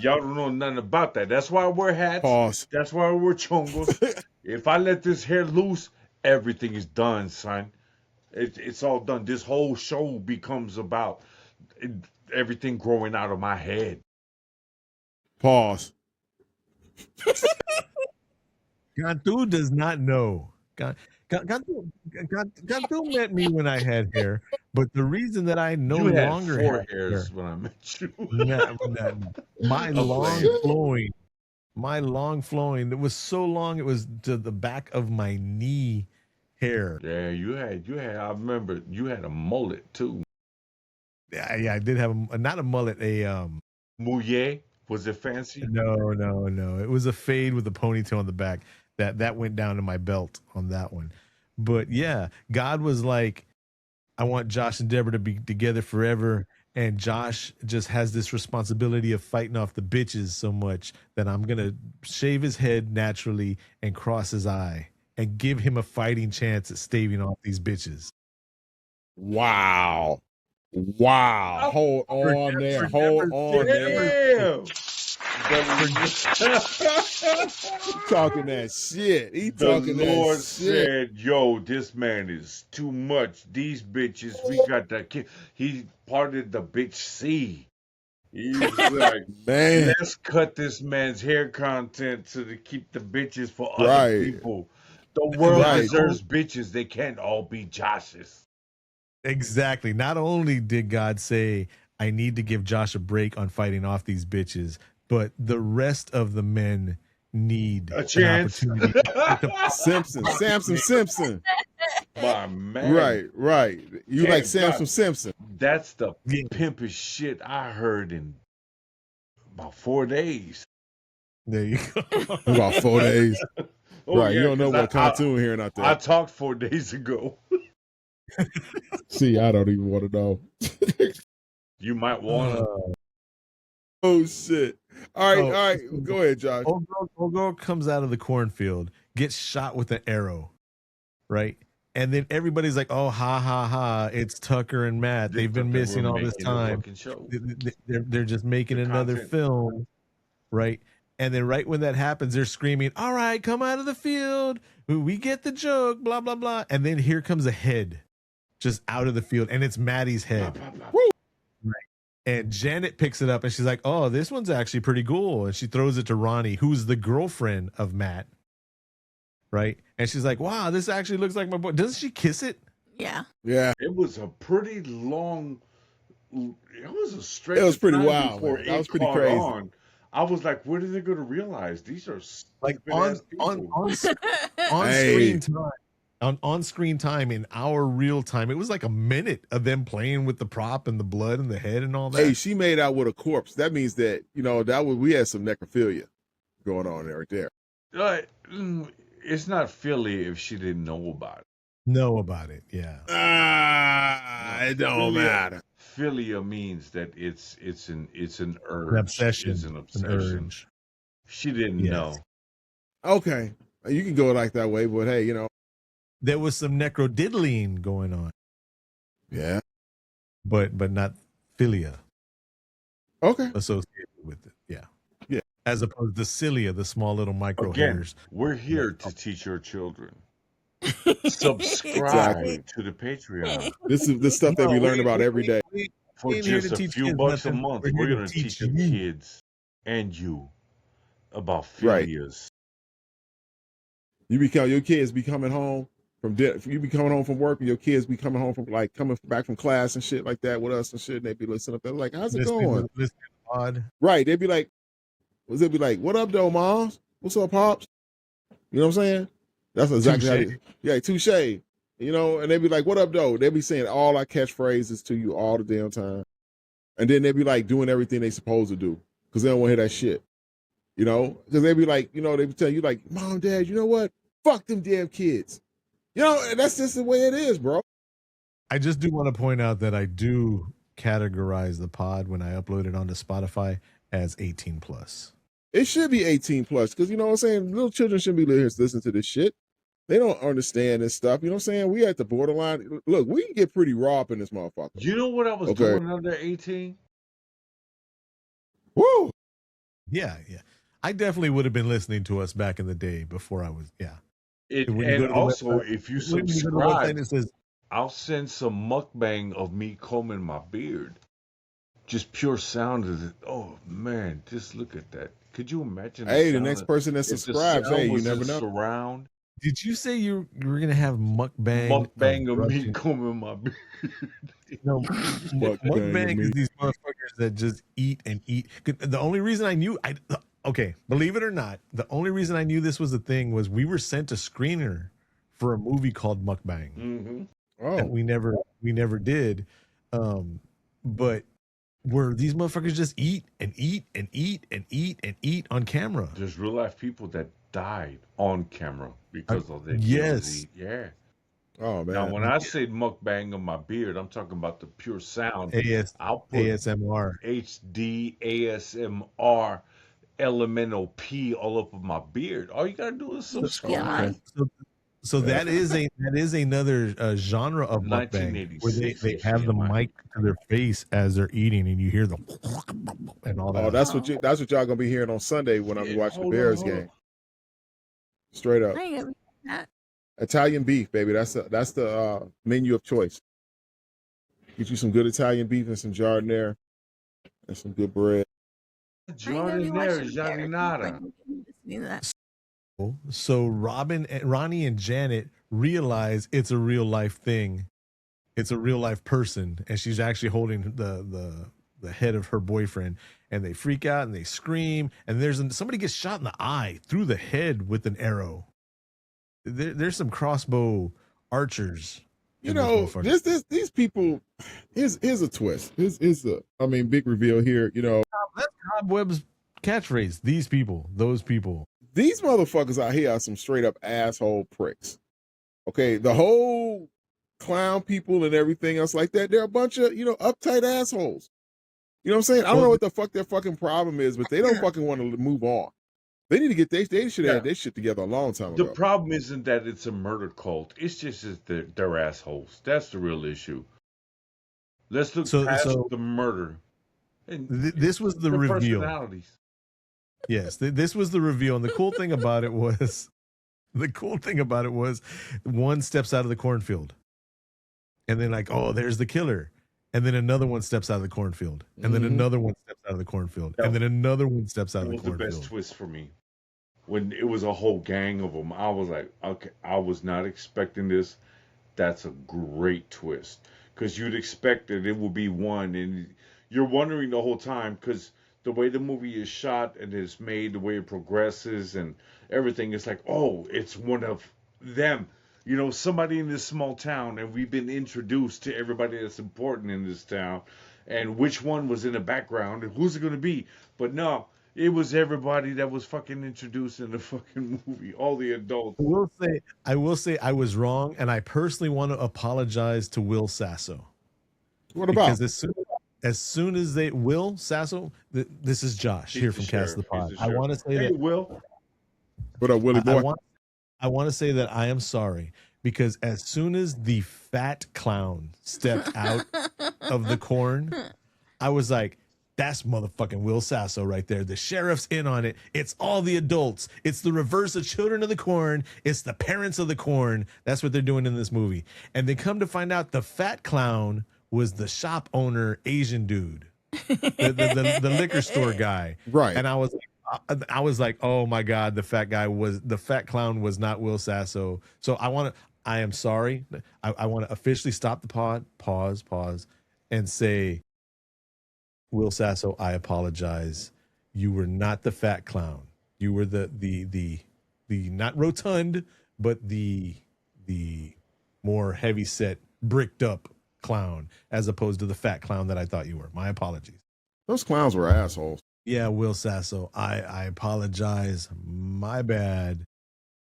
Y'all don't know nothing about that. That's why I wear hats. Pause. That's why I wear chongos. If I let this hair loose, everything is done, son. It's all done. This whole show becomes about everything growing out of my head. Pause. Cantu does not know. Cantu met me when I had hair, but the reason that I no longer had 4 hairs hair, when I met you. My long flowing. It was so long. It was to the back of my knee hair. Yeah, you had. I remember you had a mullet too. Yeah, I did have not a mullet. Mouillet. Was it fancy? No. It was a fade with a ponytail on the back. That went down to my belt on that one. But yeah, God was like, I want Josh and Deborah to be together forever. And Josh just has this responsibility of fighting off the bitches so much that I'm going to shave his head naturally and cross his eye and give him a fighting chance at staving off these bitches. Wow. Hold on there. Talking that shit. The Lord said, yo, this man is too much. These bitches, we got that kid. He parted the bitch sea. He's like, man, let's cut this man's hair content to keep the bitches for other people. The world deserves bitches. They can't all be Josh's. Exactly. Not only did God say, I need to give Josh a break on fighting off these bitches, but the rest of the men need a chance. Samson Simpson. My man. Right. You like Samson Simpson. That's the pimpish shit I heard in about 4 days. There you go. About 4 days. Right. You don't know what cartoon hearing out there. I talked 4 days ago. See, I don't even want to know. You might want to. Oh, shit. All right. Go ahead, Josh. Old girl comes out of the cornfield, gets shot with an arrow, right? And then everybody's like, oh, ha, it's Tucker and Matt. They've been missing all this time. They're just making another film, right? And then right when that happens, they're screaming, all right, come out of the field. We get the joke, blah, blah, blah. And then here comes a head just out of the field, and it's Maddie's head. Blah, blah, blah. Right. And Janet picks it up, and she's like, oh, this one's actually pretty cool. And she throws it to Ronnie, who's the girlfriend of Matt. Right? And she's like, wow, this actually looks like my boy. Doesn't she kiss it? Yeah. It was a pretty long, it was a stretch. It was pretty wild. That was pretty crazy. On. I was like, when are they going to realize these are like on screen time? On screen time in our real time, it was like a minute of them playing with the prop and the blood and the head and all that. Hey, she made out with a corpse. That means that we had some necrophilia going on right there. It's not Philly if she didn't know about it. Know about it, yeah. It don't matter. Philia means that it's an urge. An obsession. It's an obsession. An urge. She didn't know. Okay. You can go like that way, but hey, there was some necrodiddling going on. Yeah. But not philia. Okay. Associated with it. Yeah. Yeah. As opposed to cilia, the small little micro hairs. We're here to teach our children. Subscribe to the Patreon. This is the stuff that we learn about every day. For just a few bucks a month, we're going to teach your kids and you about philias. Your kids be coming home you be coming home from work, and your kids be coming home from coming back from class and shit like that with us and shit. And they be listening up there like, how's it going? Right. They'd be like, what up, though, moms? What's up, pops? You know what I'm saying? That's exactly how touche. And they'd be like, what up, though? They'd be saying all our catchphrases to you all the damn time. And then they'd be like doing everything they supposed to do because they don't want to hear that shit. Because they'd be like, they be telling you like, Mom, Dad, you know what? Fuck them damn kids. And that's just the way it is, bro. I just do want to point out that I do categorize the pod when I upload it onto Spotify as 18 plus. It should be 18 plus because, you know what I'm saying? Little children shouldn't be listening to this shit. They don't understand this stuff. You know what I'm saying? We at the borderline. Look, we can get pretty raw up in this motherfucker. You know what I was doing under 18? Woo! Yeah. I definitely would have been listening to us back in the day before I was, And also, if you subscribe, I'll send some mukbang of me combing my beard. Just pure sound of it. Oh, man, just look at that. Could you imagine? Hey, the next person that subscribes, hey, you never know. Surround. Did you say you were going to have mukbang? Mukbang of me combing my beard. Mukbang is these motherfuckers that just eat and eat. The only reason I knew, okay, believe it or not, the only reason I knew this was a thing was we were sent a screener for a movie called Mukbang. Mm-hmm. Oh. That we never did. But where these motherfuckers just eat and eat and eat and eat and eat on camera. There's real life people that died on camera because of that. Yes. Yeah. Oh, man. Now, when I say mukbang of my beard, I'm talking about the pure sound. I'll put ASMR. HD, ASMR, elemental P all up of my beard. All you got to do is subscribe. So that is another genre of mukbang where they have the mic to their face as they're eating, and you hear the and all that. Oh, that's what y'all gonna be hearing on Sunday when I'm watching the Bears game. Straight up, Italian beef, baby. That's the menu of choice. Get you some good Italian beef and some giardiniera and some good bread. Giardiniera, giardinata. So Ronnie and Janet realize it's a real life thing. It's a real life person, and she's actually holding the head of her boyfriend, and they freak out and they scream, and somebody gets shot in the eye through the head with an arrow. There's some crossbow archers. These people. Here's a twist. Here's a big reveal here. That's Cobweb's catchphrase. These people, those people. These motherfuckers out here are some straight up asshole pricks. Okay, the whole clown people and everything else like that, they're a bunch of, uptight assholes. You know what I'm saying? I don't know what the fuck their fucking problem is, but they don't fucking want to move on. They need to get they should have their shit together a long time ago. The problem isn't that it's a murder cult. It's just that they're assholes. That's the real issue. Let's look past the murder. And this was the reveal. Personalities. Yes, this was the reveal, and the cool thing about it was, one steps out of the cornfield, and then like, oh, there's the killer, and then another one steps out of the cornfield, and then another one steps out of the cornfield, and then another one steps out of the cornfield. It was the best twist for me when it was a whole gang of them. I was like, okay, I was not expecting this. That's a great twist because you'd expect that it would be one, and you're wondering the whole time because the way the movie is shot and is made, the way it progresses and everything, it's like, oh, it's one of them. Somebody in this small town, and we've been introduced to everybody that's important in this town, and which one was in the background, and who's it going to be? But no, it was everybody that was fucking introduced in the fucking movie, all the adults. I will say I was wrong, and I personally want to apologize to Will Sasso. What about? Because as soon as Will Sasso, this is Josh here from Cast the Pod. I want to say that Will. What up, Willie boy? I want to say that I am sorry because as soon as the fat clown stepped out of the corn, I was like, that's motherfucking Will Sasso right there. The sheriff's in on it. It's all the adults. It's the reverse of Children of the Corn. It's the parents of the corn. That's what they're doing in this movie. And they come to find out the fat clown was the shop owner, Asian dude, the liquor store guy. Right. And I was like, oh my God, the fat clown was not Will Sasso. So I am sorry. I want to officially stop the pod, pause, and say, Will Sasso, I apologize. You were not the fat clown. You were the not rotund, but the more heavy set, bricked up clown, as opposed to the fat clown that I thought you were. My apologies. Those clowns were assholes. Yeah, Will Sasso, I apologize. My bad.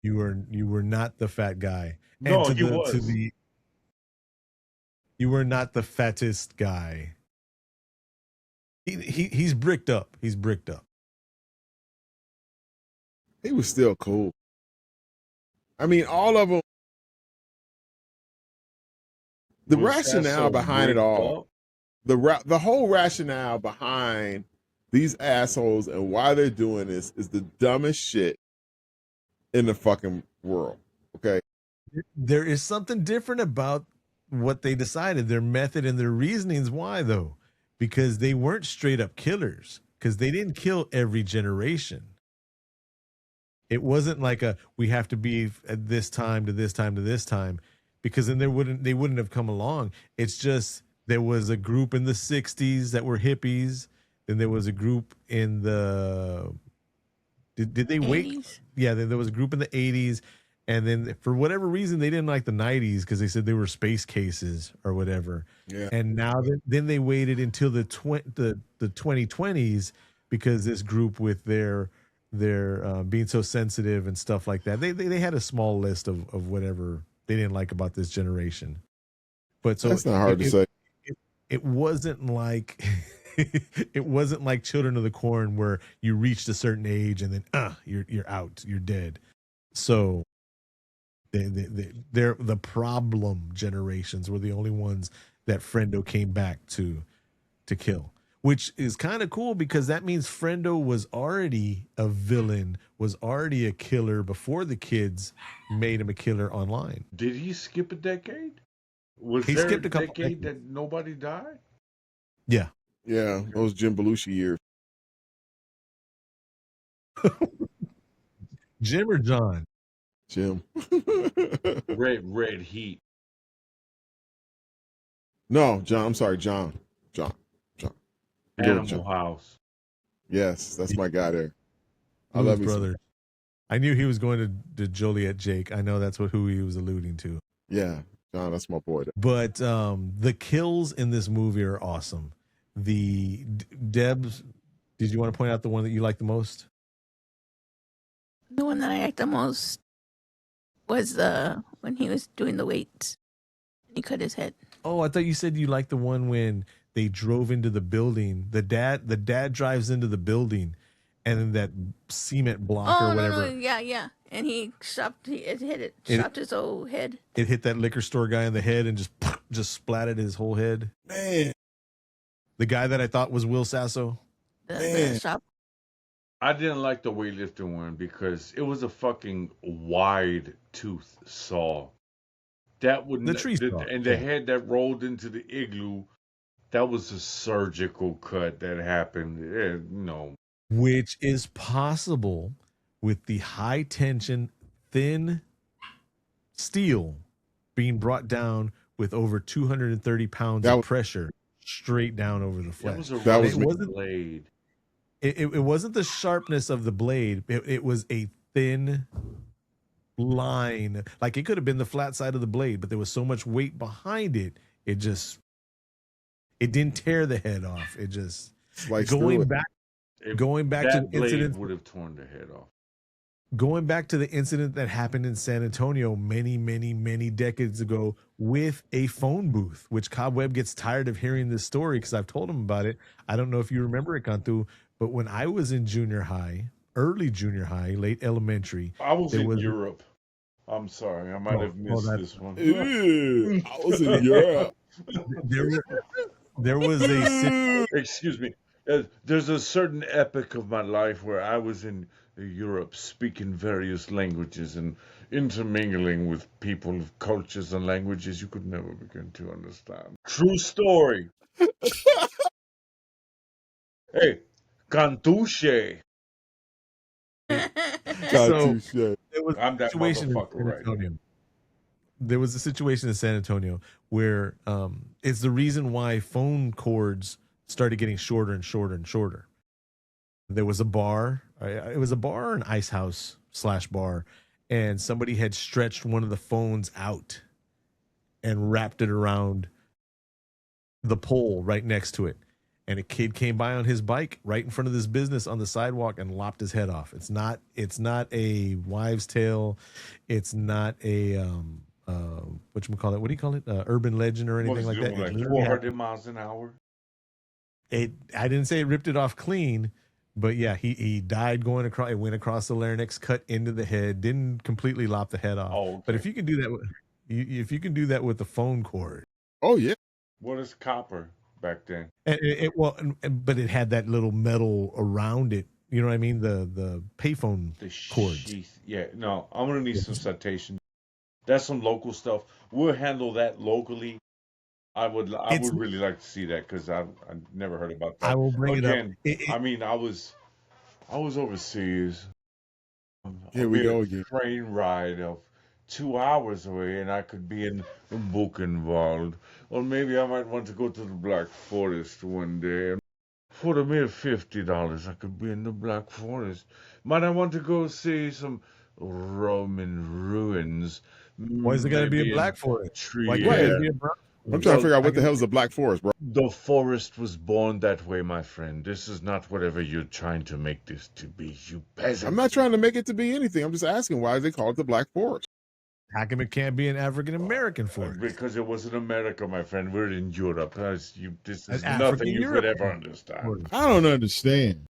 You were not the fat guy. No, you was. You were not the fattest guy. He's bricked up. He's bricked up. He was still cool. I mean, all of them. The rationale behind it all, the whole rationale behind these assholes and why they're doing this is the dumbest shit in the fucking world. Okay. There is something different about what they decided, their method and their reasonings. Why though? Because they weren't straight up killers, because they didn't kill every generation. It wasn't like we have to be at this time to this time to this time, because then they wouldn't have come along. It's just there was a group in the 60s that were hippies. Then there was a group in the did they 80s? wait? Yeah, then there was a group in the 80s. And then for whatever reason, they didn't like the 90s because they said they were space cases or whatever. Yeah. And now then they waited until the 2020s because this group with their being so sensitive and stuff like that. They had a small list of whatever they didn't like about this generation. But so that's not hard to say. It wasn't like it wasn't like Children of the Corn where you reached a certain age and then you're out, you're dead. So they're the problem generations were the only ones that Friendo came back to kill, which is kind of cool because that means Friendo was already a villain, was already a killer before the kids made him a killer online. Did he skip a decade? Was he there skipped a decade that nobody died? Yeah. Yeah, those Jim Belushi years. Jim or John? Jim. Red Heat. No, John. I'm sorry, John. Animal House. Yes, that's my guy there. I love his brother. I knew he was going to Joliet Jake. I know that's who he was alluding to. Yeah, John, that's my boy. But the kills in this movie are awesome. The Debs, did you want to point out the one that you like the most? The one that I liked the most was when he was doing the weights. He cut his head. Oh, I thought you said you liked the one when they drove into the building. The dad drives into the building, and then that cement block or whatever. No, yeah. And he chopped his whole head. It hit that liquor store guy in the head and just splatted his whole head. Man. The guy that I thought was Will Sasso. The shop. I didn't like the weightlifting one because it was a fucking wide tooth saw. That would the tree saw. And the head that rolled into the igloo, that was a surgical cut that happened. No. Which is possible with the high tension, thin steel being brought down with over 230 pounds of pressure straight down over the flesh. That was a blade. It wasn't the sharpness of the blade. It was a thin line. Like it could have been the flat side of the blade, but there was so much weight behind it. It didn't tear the head off. It just going back to the incident would have torn the head off. Going back to the incident that happened in San Antonio many decades ago with a phone booth, which Cobweb gets tired of hearing this story because I've told him about it. I don't know if you remember it, Cantu, but when I was in junior high, early junior high, late elementary, I was in Europe. I'm sorry, I might have missed this one. Ew, I was in Europe. There was a Excuse me. There's a certain epoch of my life where I was in Europe speaking various languages and intermingling with people of cultures and languages you could never begin to understand. True story. Hey, Cantuche. So there was I'm a that situation in motherfucker San right Antonio. There was a situation in San Antonio where it's the reason why phone cords started getting shorter and shorter and shorter. There was a bar. It was a bar or an ice house / bar, and somebody had stretched one of the phones out and wrapped it around the pole right next to it. And a kid came by on his bike right in front of this business on the sidewalk and lopped his head off. It's not a wives' tale. It's not a whatchamacallit? What do you call it? Urban legend or anything like that. Like 400 miles an hour. I didn't say it ripped it off clean, but yeah, he died going across. It went across the larynx, cut into the head. Didn't completely lop the head off. Oh, okay. But if you can do that with the phone cord. Oh yeah. What is copper back then? But it had that little metal around it. You know what I mean? The payphone cords. Sheath. Yeah. No, I'm gonna need some citation. That's some local stuff. We'll handle that locally. I would really like to see that because I never heard about that. I will bring it up. I mean, I was overseas. Here we go again. Train ride of 2 hours away, and I could be in Buchenwald, or maybe I might want to go to the Black Forest one day. For the mere $50, I could be in the Black Forest. Might I want to go see some Roman ruins? Why is it got to be a Black Forest? Why can't it be a brown? I'm trying to figure out what the hell is a Black Forest, bro. The forest was born that way, my friend. This is not whatever you're trying to make this to be, you peasant. I'm not trying to make it to be anything. I'm just asking why they call it the Black Forest. How come it can't be an African American forest? Because it was in America, my friend. We're in Europe. This is nothing you could ever understand. I don't understand.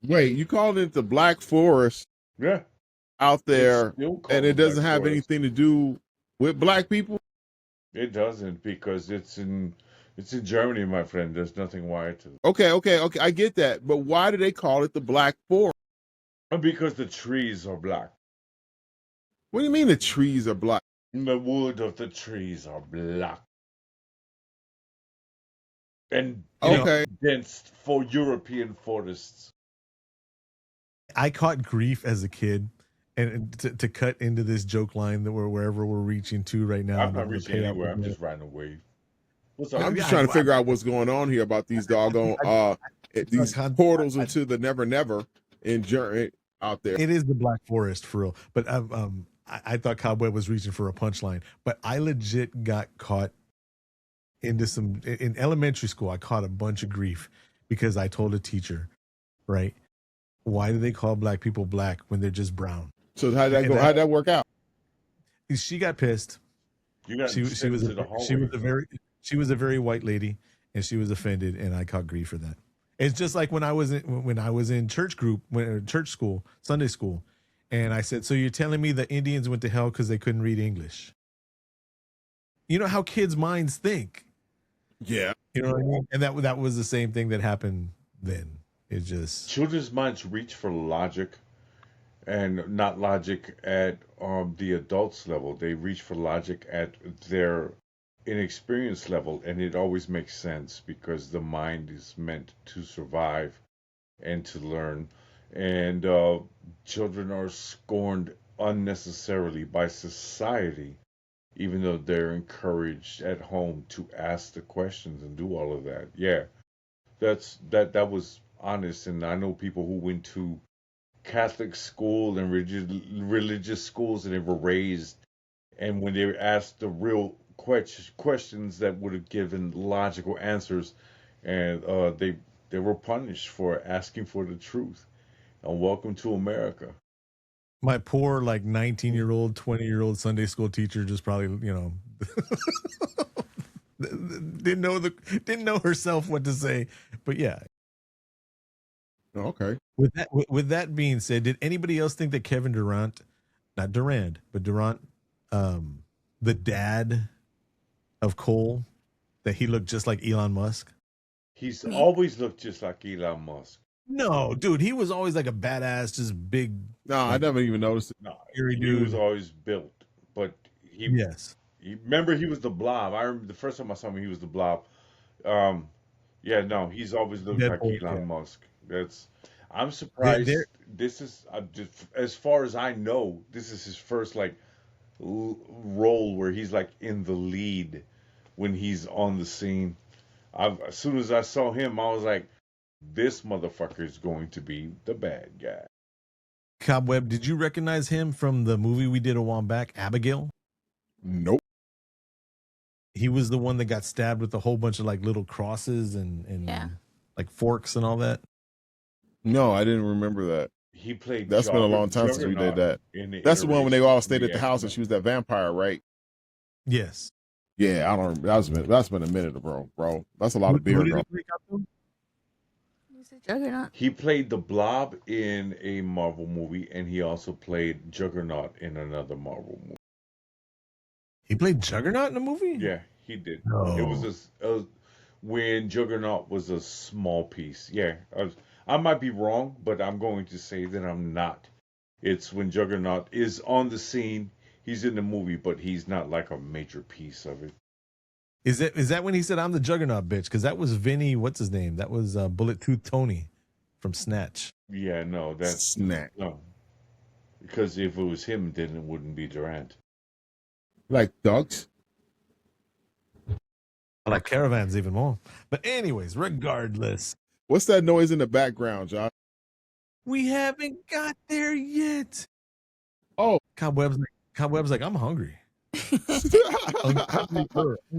Wait, you called it the Black Forest? Yeah. Out there, and it doesn't have anything to do with black people? It doesn't, because it's in Germany, my friend. There's nothing white to it. Okay. I get that, but why do they call it the Black Forest? Because the trees are black. What do you mean the trees are black? The wood of the trees are black. And dense for European forests. I caught grief as a kid, and to cut into this joke line that wherever we're reaching to right now. I'm not reaching anywhere. I'm just riding away. I'm just trying to figure out what's going on here about these doggone these portals into the Never Never in Germany out there. It is the Black Forest for real, but I thought Cobweb was reaching for a punchline, but I legit got caught into in elementary school. I caught a bunch of grief because I told a teacher, right? Why do they call black people black when they're just brown? So how'd that go? How'd that work out? She got pissed. She was a very white lady, and she was offended, and I caught grief for that. It's just like when I was in church school, Sunday school, and I said, "So you're telling me the Indians went to hell because they couldn't read English?" You know how kids' minds think. Yeah, you know what I mean. And that was the same thing that happened then. It's just children's minds reach for logic, and not logic at the adults level. They reach for logic at their inexperience level, and it always makes sense because the mind is meant to survive and to learn. And children are scorned unnecessarily by society, even though they're encouraged at home to ask the questions and do all of that. Yeah, that was honest. And I know people who went to Catholic school and religious schools, and they were raised, and when they were asked the real questions that would have given logical answers, and they were punished for asking for the truth. And welcome to America. My poor 19-year-old, 20-year-old Sunday school teacher just probably didn't know herself what to say. But yeah. Okay. With that being said, did anybody else think that Kevin Durand not Durand, but Durand, the dad of Cole, that he looked just like Elon Musk? He's always looked just like Elon Musk. No, dude, he was always like a badass, just big. No, I never even noticed it. No, Scary he dude. was always built, but Yes. Remember, he was the Blob. I remember the first time I saw him, he was the Blob. Yeah, no, he's always looked like Deadpool, Elon yeah. Musk. I'm surprised. They're- This is just as far as I know, this is his first like role where he's like in the lead when he's on the scene. As soon as I saw him, I was like, this motherfucker is going to be the bad guy. Cobweb, did you recognize him from the movie we did a while back, Abigail? Nope. He was the one that got stabbed with a whole bunch of like little crosses and Yeah. like forks and all that. No, I didn't remember that. He played. That's been a long time since we did that. That's the one when they all stayed at the house and she was that vampire, right? Yes. Yeah, I don't remember. That's been a minute, bro. That's a lot of beer, Who did bro. he break up to? He's a Juggernaut. He played the Blob in a Marvel movie, and he also played Juggernaut in another Marvel movie. He played Juggernaut in a movie? Yeah, he did. No. It was when Juggernaut was a small piece. Yeah, I might be wrong, but I'm going to say that I'm not. It's when Juggernaut is on the scene. He's in the movie, but he's not like a major piece of it. Is that when he said, "I'm the Juggernaut, bitch"? Because that was Vinny. What's his name? That was Bullet Tooth Tony from Snatch. Yeah, no, that's Snack. no. Because if it was him, then it wouldn't be Durand. Like dogs? I like Caravans even more. But anyways, regardless, What's that noise in the background, Josh? we haven't got there yet. Oh. Cobweb's like, I'm hungry.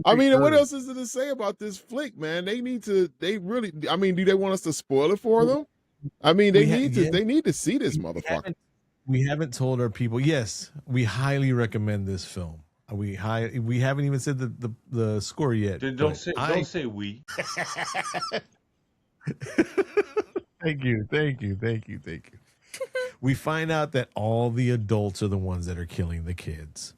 I mean, what else is there to say about this flick, man? Do they want us to spoil it for them? I mean, they need to see this motherfucker. We haven't told our people. Yes, we highly recommend this film. We haven't even said the score yet. Then don't say we. Thank you. We find out that all the adults are the ones that are killing the kids.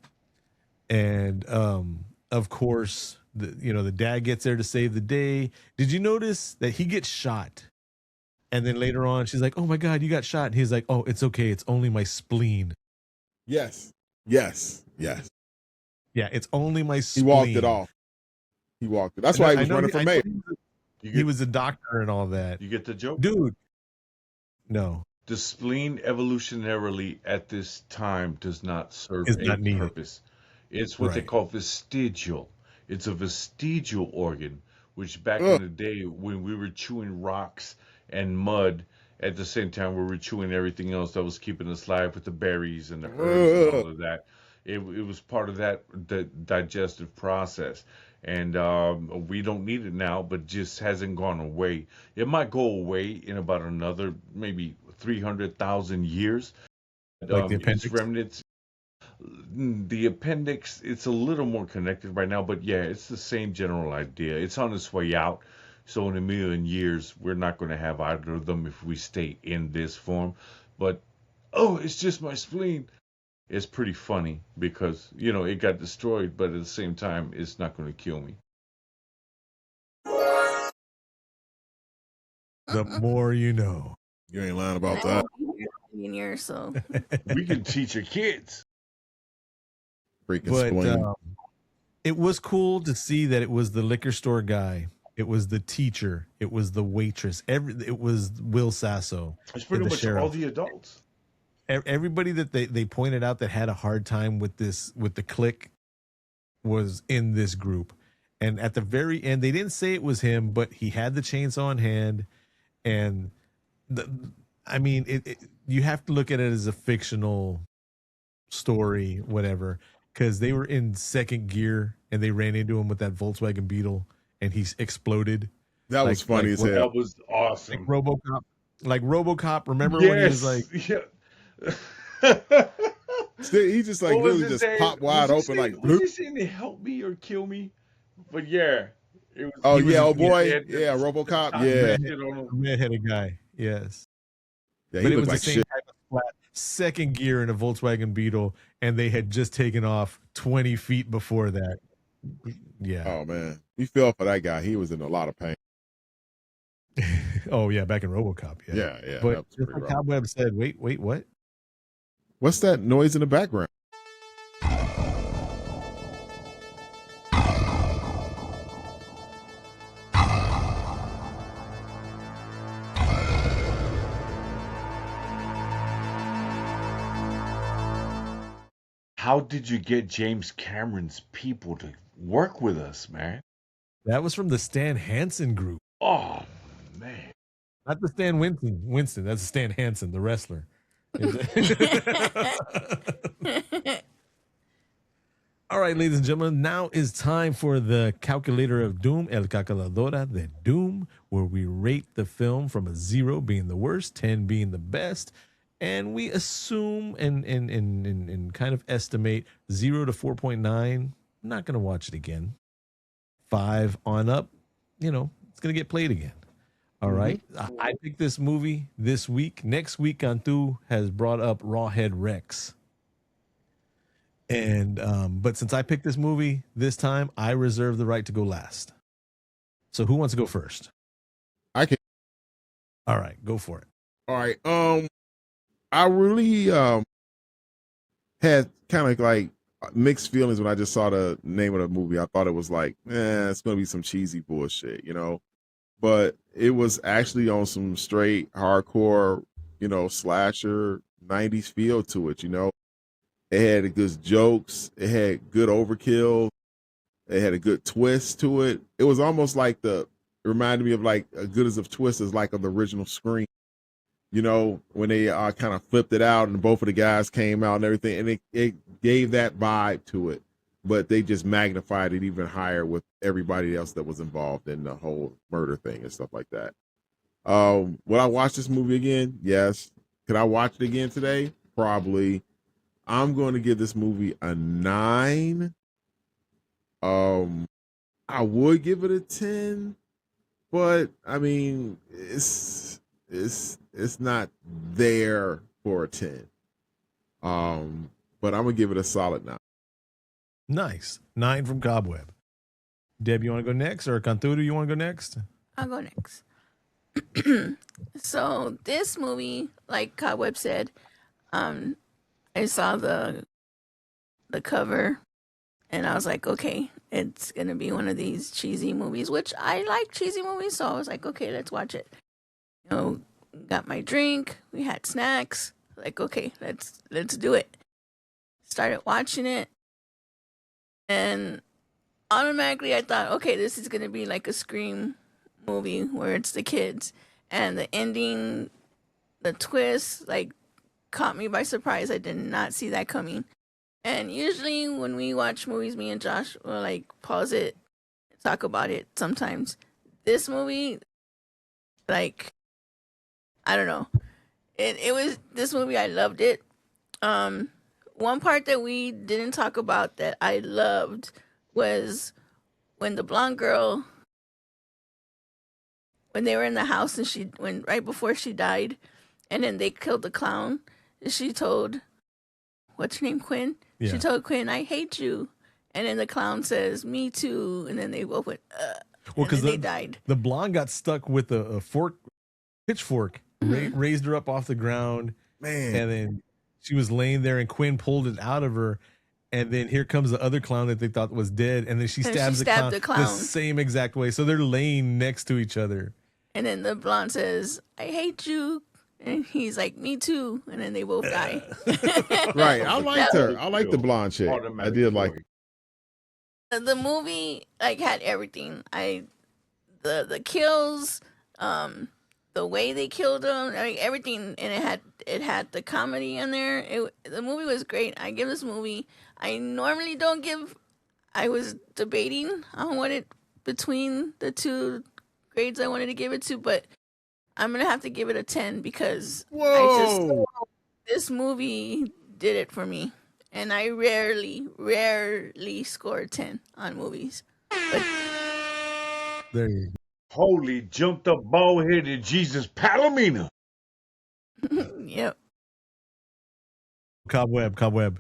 And of course, the dad gets there to save the day. Did you notice that he gets shot? And then later on, she's like, "Oh my God, you got shot." And he's like, "Oh, it's okay. It's only my spleen." Yes. Yeah, it's only my spleen. He walked it off. That's why he was running for mayor. He was a doctor and all that. You get the joke? Dude. No. The spleen evolutionarily at this time does not serve a purpose. It's what they call vestigial. It's a vestigial organ, which back in the day when we were chewing rocks and mud, at the same time we were chewing everything else that was keeping us alive with the berries and the herbs and all of that. It was part of the digestive process. And we don't need it now, but just hasn't gone away. It might go away in about another maybe 300,000 years. Like the appendix? Its remnants. The appendix, it's a little more connected right now, but yeah, it's the same general idea. It's on its way out. So in a million years, we're not going to have either of them if we stay in this form. But, it's just my spleen. It's pretty funny because, it got destroyed, but at the same time, it's not going to kill me. The more you know. You ain't lying about that. Years, so we can teach your kids. Freaking But spleen. it was cool to see that it was the liquor store guy. It was the teacher. It was the waitress. It was Will Sasso. It's pretty much sheriff. all the adults. Everybody that they pointed out that had a hard time with the clique was in this group. And at the very end, they didn't say it was him, but he had the chainsaw in hand. And you have to look at it as a fictional story, whatever, because they were in second gear and they ran into him with that Volkswagen Beetle and he exploded. That was funny as hell. That was awesome. Like RoboCop. Remember when he was like, he just like really just popped wide open like. Was he saying to help me or kill me? But yeah, it was. RoboCop. Yeah, redheaded guy. Yes, yeah, but it was the same type of second gear in a Volkswagen Beetle, and they had just taken off 20 feet before that. Yeah. Oh man, you feel for that guy. He was in a lot of pain. Oh yeah, back in RoboCop. Yeah. But just like Cobweb said, wait, what? What's that noise in the background? How did you get James Cameron's people to work with us, man? That was from the Stan Hansen group. Oh, man. Not the Stan Winston. That's Stan Hansen, the wrestler. All right, ladies and gentlemen, now is time for the Calculator of Doom, El Calculadora de Doom, where we rate the film from a 0 being the worst, 10 being the best, and we assume and kind of estimate 0 to 4.9. Not going to watch it again. 5 on up, it's going to get played again. All right. I picked this movie this week. Next week, Cantu has brought up Rawhead Rex. And but since I picked this movie this time, I reserve the right to go last. So who wants to go first? I can. All right, go for it. All right. I really had kind of like mixed feelings when I just saw the name of the movie. I thought it was like, it's gonna be some cheesy bullshit, But it was actually on some straight hardcore, slasher 90s feel to it, It had good jokes. It had good overkill. It had a good twist to it. It was almost like it reminded me of like as good as a twist as like of the original Scream, when they kind of flipped it out and both of the guys came out and everything. And it gave that vibe to it, but they just magnified it even higher with everybody else that was involved in the whole murder thing and stuff like that. Would I watch this movie again? Yes. Could I watch it again today? Probably. I'm going to give this movie a 9. I would give it a 10, but I mean, it's not there for a 10. But I'm gonna give it a solid 9. Nice. 9 from Cobweb. Deb, you want to go next, or Cantu, you want to go next? I'll go next. So this movie, like Cobweb said, I saw the cover and I was like, okay, it's going to be one of these cheesy movies, which I like cheesy movies. So I was like, okay, let's watch it. Got my drink. We had snacks. Like, okay, let's do it. Started watching it. And automatically I thought, okay, this is going to be like a Scream movie where it's the kids. And the ending, the twist, like, caught me by surprise. I did not see that coming. And usually when we watch movies, me and Josh will like pause it, talk about it sometimes. This movie, like, I don't know. It was this movie, I loved it. One part that we didn't talk about that I loved was when the blonde girl, when they were in the house and right before she died, and then they killed the clown. She told, what's her name, Quinn? Yeah. She told Quinn, I hate you. And then the clown says, me too. And then they both went, well, because they died. The blonde got stuck with a pitchfork, raised her up off the ground. Man. And then she was laying there and Quinn pulled it out of her. And then here comes the other clown that they thought was dead. And then she stabs the clown the same exact way. So they're laying next to each other. And then the blonde says, I hate you. And he's like, me too. And then they both die. Right. I liked her. I liked the blonde chick. I did like her. The movie like had everything. The kills, the way they killed them, everything, and it had the comedy in there. The movie was great. I give this movie. I normally don't give. I was debating on what between the two grades I wanted to give it to, but I'm gonna have to give it a 10 because this movie did it for me, and I rarely score 10 on movies. But there you go. Holy jumped up bald headed Jesus Palomino. Yep. Cobweb. What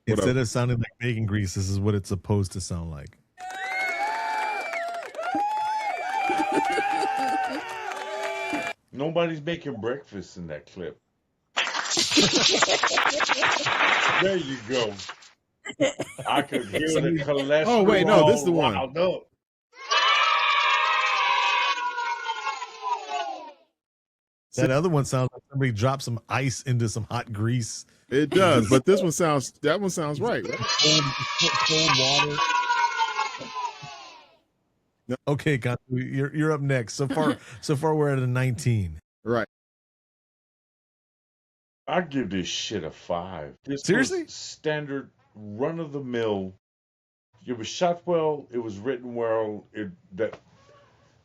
Instead up? of sounding like bacon grease, this is what it's supposed to sound like. Nobody's making breakfast in that clip. There you go. I could hear the cholesterol. Oh, wait, no, this is the one. riled up. That other one sounds like somebody dropped some ice into some hot grease. It does, but that one sounds right. Cold water. Okay, Cantu, you're up next. So far we're at a 19. Right. I give this shit a 5. This Seriously? was standard run of the mill. It was shot well. It was written well.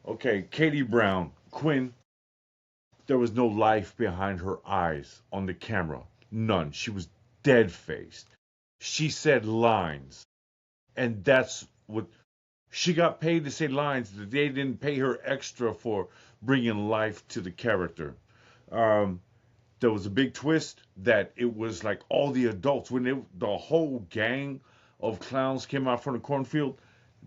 Okay, Katie Brown, Quinn. There was no life behind her eyes on the camera. None. She was dead faced. She said lines, and that's what she got paid to say lines. They didn't pay her extra for bringing life to the character. There was a big twist that it was like all the adults when the whole gang of clowns came out from the cornfield.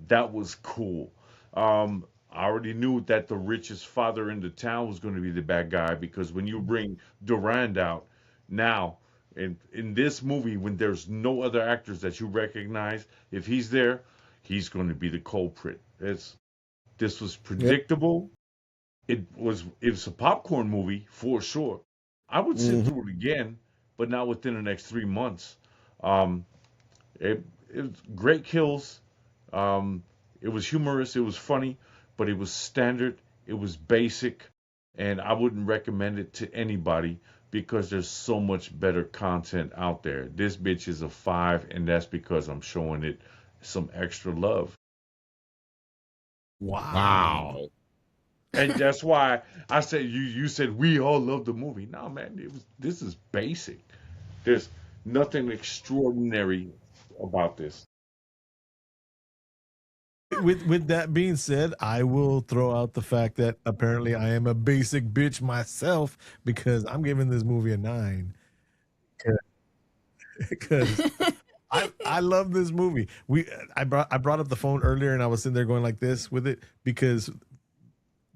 That was cool. I already knew that the richest father in the town was going to be the bad guy because when you bring Durand out now in this movie, when there's no other actors that you recognize, if he's there, he's going to be the culprit. This was predictable. Yep. It was a popcorn movie for sure. I would sit through it again, but not within the next 3 months. It was great kills. It was humorous. It was funny. But it was standard, it was basic, and I wouldn't recommend it to anybody because there's so much better content out there. This bitch is a 5, and that's because I'm showing it some extra love. Wow. And that's why I said you said we all love the movie. No, man, this is basic. There's nothing extraordinary about this. With that being said, I will throw out the fact that apparently I am a basic bitch myself because I'm giving this movie a 9. Because I love this movie. I brought up the phone earlier and I was sitting there going like this with it because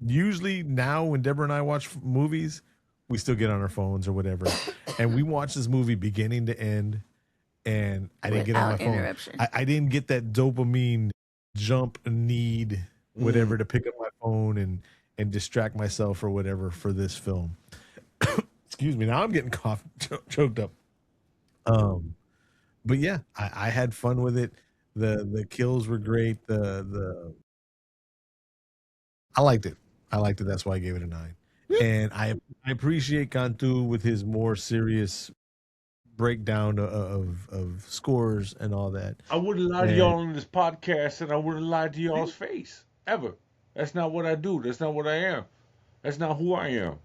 usually now when Deborah and I watch movies, we still get on our phones or whatever, and we watch this movie beginning to end, and I didn't get on my phone. I didn't get that dopamine jump need whatever to pick up my phone and distract myself or whatever for this film. Excuse me, now I'm getting choked up. But yeah, I had fun with it. The kills were great. I liked it. That's why I gave it a 9. And I appreciate Cantu with his more serious breakdown of scores and all that. I wouldn't lie to y'all on this podcast, and I wouldn't lie to y'all's face ever. That's not what I do. That's not what I am. That's not who I am.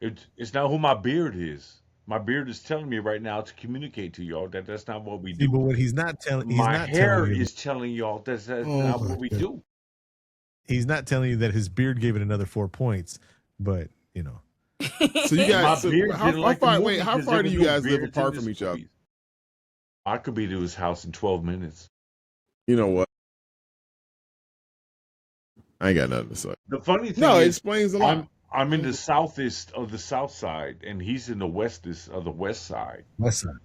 It's not who my beard is. My beard is telling me right now to communicate to y'all that that's not what we do. But what he's not telling, my hair is telling y'all that's not what we do. He's not telling you that his beard gave it another 4 points, but you know. So you guys, how far do you guys live apart from each other? I could be to his house in 12 minutes. You know what? I ain't got nothing to say. The funny thing it is, explains a lot. I'm in the southeast of the south side, and he's in the westest of the west side. West side.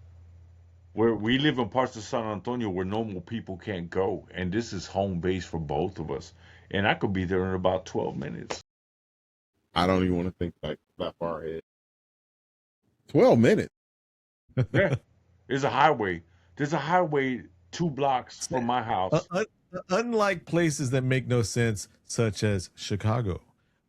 Where we live in parts of San Antonio where normal people can't go, and this is home base for both of us. And I could be there in about 12 minutes. I don't even want to think like that far ahead. 12 minutes. Yeah, there's a highway. There's a highway 2 blocks from my house. Unlike places that make no sense, such as Chicago,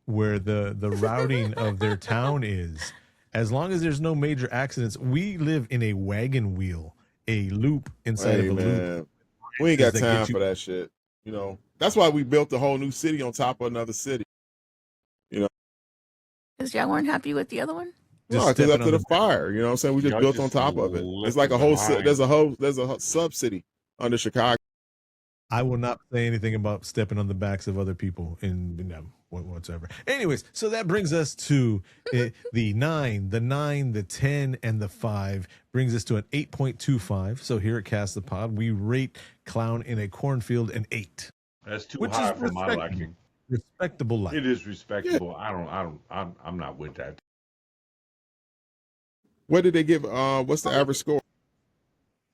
where the routing of their town is, as long as there's no major accidents, we live in a wagon wheel, a loop inside of a loop. We ain't got time for that shit. You know, that's why we built a whole new city on top of another city. You know, because y'all weren't happy with the other one. No, because after the fire, you know what I'm saying? We just built on top of it. It's like a whole, there's a sub-city under Chicago. I will not say anything about stepping on the backs of other people in them. whatsoever. Anyways, so that brings us to the 9, the 10, and the 5 brings us to an 8.25. So here at Cast the Pod, we rate Clown in a Cornfield an 8. That's too which high is for my liking. Respectable life. It is respectable. Yeah. I'm not with that. What did they give? What's the average score?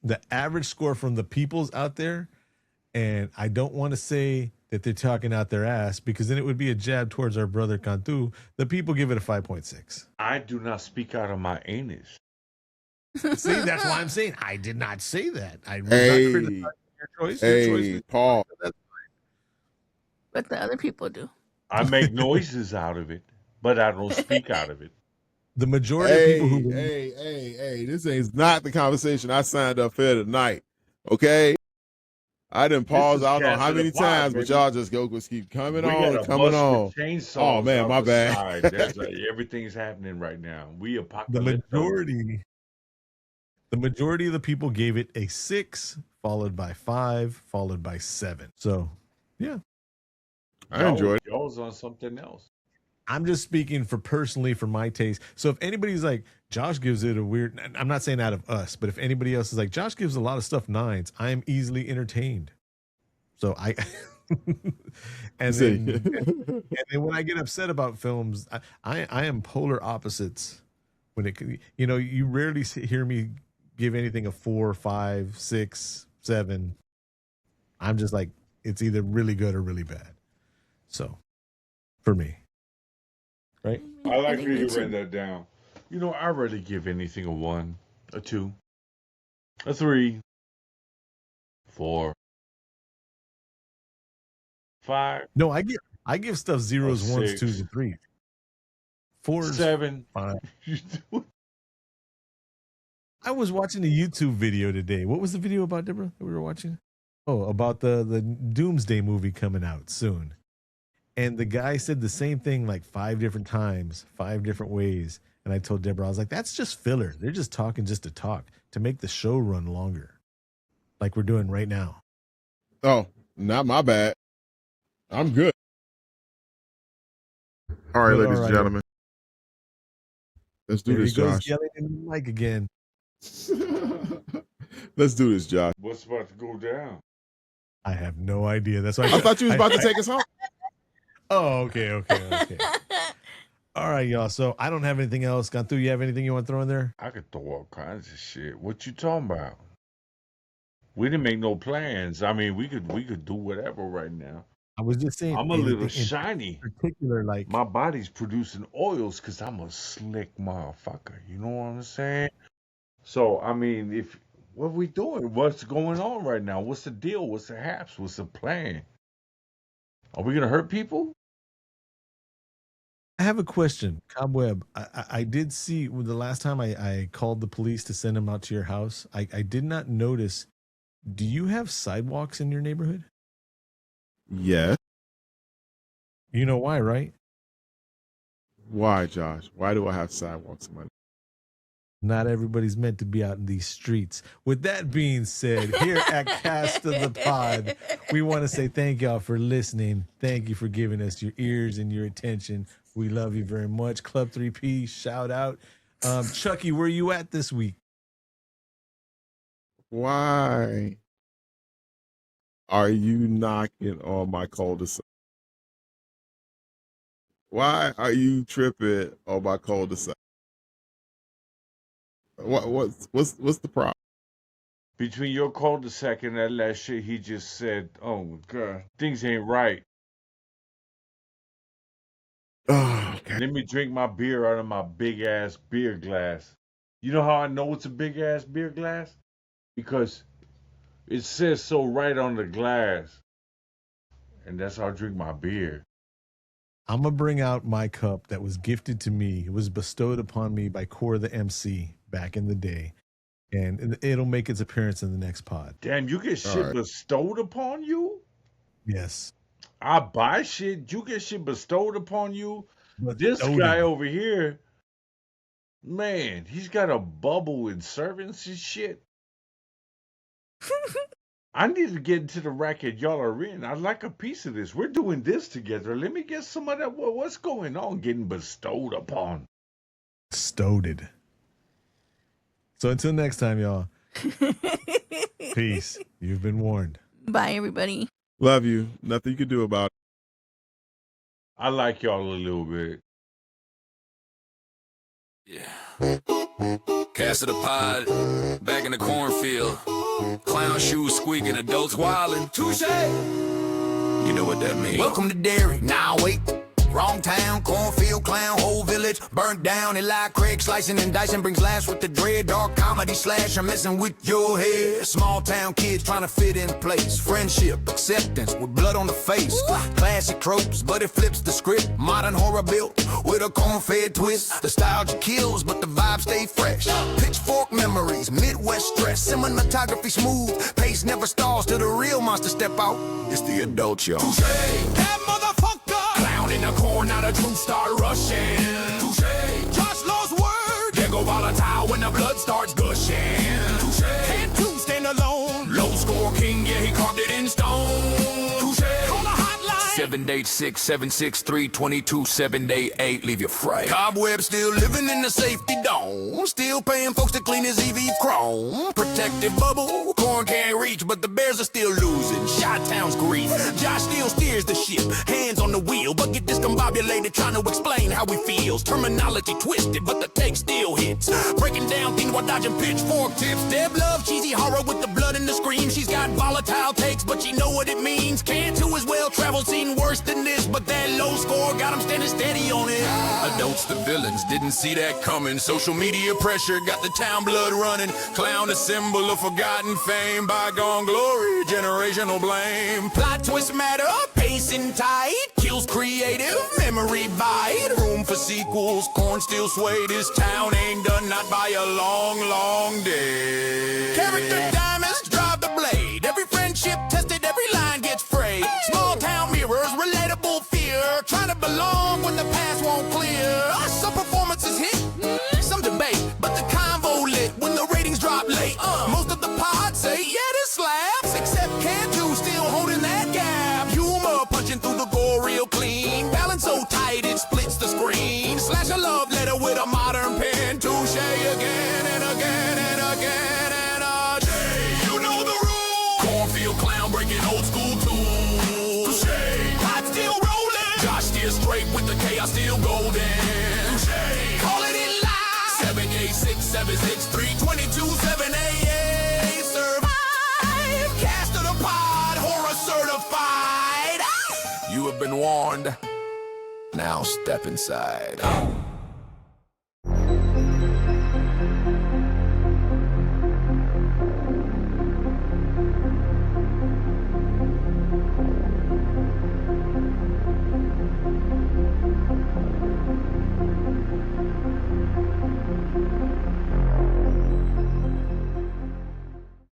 The average score from the peoples out there, and I don't want to say that they're talking out their ass because then it would be a jab towards our brother Cantu. The people give it a 5.6. I do not speak out of my anus. See, that's why I'm saying I did not say that. I was Hey, not criticizing your choice. Hey, Your choice. Paul. But the other people do. I make noises out of it, but I don't speak out of it. The majority of people who Hey, this is not the conversation I signed up for tonight. Okay? I didn't pause I don't know how many times, but y'all just keep coming on and coming on. Oh man, my bad. Everything's happening right now. We the apocalyptic. majority of the people gave it a 6, followed by 5, followed by 7. So yeah. I enjoyed it. Y'all was on something else. I'm just speaking personally for my taste. So if anybody's like, Josh gives it a weird, I'm not saying out of us, but if anybody else is like, Josh gives a lot of stuff 9s, I am easily entertained. So and then when I get upset about films, I am polar opposites. When it, you rarely hear me give anything a 4, 5, 6, 7. I'm just like, it's either really good or really bad. So for me. Right? I like how you write that down. I rarely give anything a 1, a 2, a 3, 4, 5. No, I give stuff 0s, 1s, 6, 2s, and 3s. 4s, 7. 5. I was watching a YouTube video today. What was the video about, Deborah, that we were watching? Oh, about the Doomsday movie coming out soon. And the guy said the same thing like 5 different times, 5 different ways. And I told Deborah, I was like, that's just filler. They're just talking just to talk, to make the show run longer. Like we're doing right now. Oh, not my bad. I'm good. All right, ladies and gentlemen. Let's do this, Josh. Yelling in the mic again. Let's do this, Josh. What's about to go down? I have no idea. That's why I thought you was about to take us home. Oh, okay. All right, y'all. So I don't have anything else. Cantu, you have anything you want to throw in there? I could throw all kinds of shit. What you talking about? We didn't make no plans. I mean, we could do whatever right now. I was just saying. I'm a little shiny. In particular, like my body's producing oils because I'm a slick motherfucker. You know what I'm saying? So I mean, what are we doing? What's going on right now? What's the deal? What's the haps? What's the plan? Are we gonna hurt people? I have a question, Cobweb. I did see the last time I called the police to send them out to your house. I did not notice. Do you have sidewalks in your neighborhood? Yes. You know why, right? Why, Josh? Why do I have sidewalks in my neighborhood? Not everybody's meant to be out in these streets. With that being said, here at Cast of the Pod, we want to say thank y'all for listening. Thank you for giving us your ears and your attention. We love you very much. Club 3P, shout out. Chucky, where you at this week? Why are you knocking on my cul-de-sac? Why are you tripping on my cul-de-sac? What's the problem? Between your cul-de-sac and that last shit he just said, oh my God, things ain't right. Oh, okay. Let me drink my beer out of my big ass beer glass. You know how I know it's a big ass beer glass? Because it says so right on the glass. And that's how I drink my beer. I'm going to bring out my cup that was gifted to me. It was bestowed upon me by Core the MC back in the day. And it'll make its appearance in the next pod. Damn, you get shit bestowed upon you? Yes. I buy shit. You get shit bestowed upon you? This guy over here, man, he's got a bubble in servants and shit. I need to get into the racket y'all are in. I'd like a piece of this. We're doing this together. Let me get some of that. What's going on? Getting bestowed upon. Stowed. So until next time, y'all. Peace. You've been warned. Bye, everybody. Love you. Nothing you can do about it. I like y'all a little bit. Yeah. Cast of the pod, back in the cornfield. Clown shoes squeaking, adults wildin'. Touche! You know what that means. Welcome to Derry. Now wait. Wrong town, cornfield, clown, whole village burnt down. Eli Craig slicing and dicing brings laughs with the dread. Dark comedy slasher messing with your head. Small town kids trying to fit in place. Friendship, acceptance with blood on the face. Classic tropes, but it flips the script. Modern horror built with a corn-fed twist. Nostalgia kills, but the vibe stay fresh. Pitchfork memories, Midwest stress. Cinematography smooth, pace never stalls till the real monster step out. It's the adult, y'all. Touche! That motherfucker! Clown in the corn, now the truth start rushing. Touche. Josh lost word. They go volatile when the blood starts gushing. Touche. Cantu stand alone. Low score king, yeah, he carved it in stone. Touche. Call the hotline. 786-763-22-788. Leave your fright. Cobweb still living in the safety dome. Still paying folks to clean his EV chrome. Protective bubble. Corn can't reach, but the Bears are still losing. Chi-Town's grief. Josh still steers the ship. Hands on the wheel, but get discombobulated trying to explain how he feels. Terminology twisted, but the take still hits. Breaking down things while dodging pitchfork tips. Deb love cheesy horror with the blood and the scream. She's got volatile takes, but she know what it means. Cantu is well-traveled, seen worse than this, but that low score got him standing steady on it. Adults, the villains, didn't see that coming. Social media pressure got the town blood running. Clown, a symbol of forgotten fame. Bygone glory, generational blame. Plot twist matter, pacing tight. Kills creative, memory bite. Room for sequels, corn still sway. This town ain't done not by a long, long day. Character diamonds drive the blade. Every friendship tested, every line gets frayed. Small town mirrors, relatable fear. Trying to belong when the past won't clear. Some performances hit, some debate, but the convo lit when the ratings drop late. Most of the pods say, yeah, this slaps. Except Cantu still holding that gap. Humor punching through the gore real clean. Balance so tight it splits the screen. Slash a love letter with a modern pen. Touche again and again and again and again. You know the rules. Cornfield clown breaking old school tools. Touche. Pot still rolling. Josh still straight with the chaos still golden. Touche. Call it in live. 786-763-22-788. Survive. Cast of the pod. Horror certified. You have been warned. Now step inside.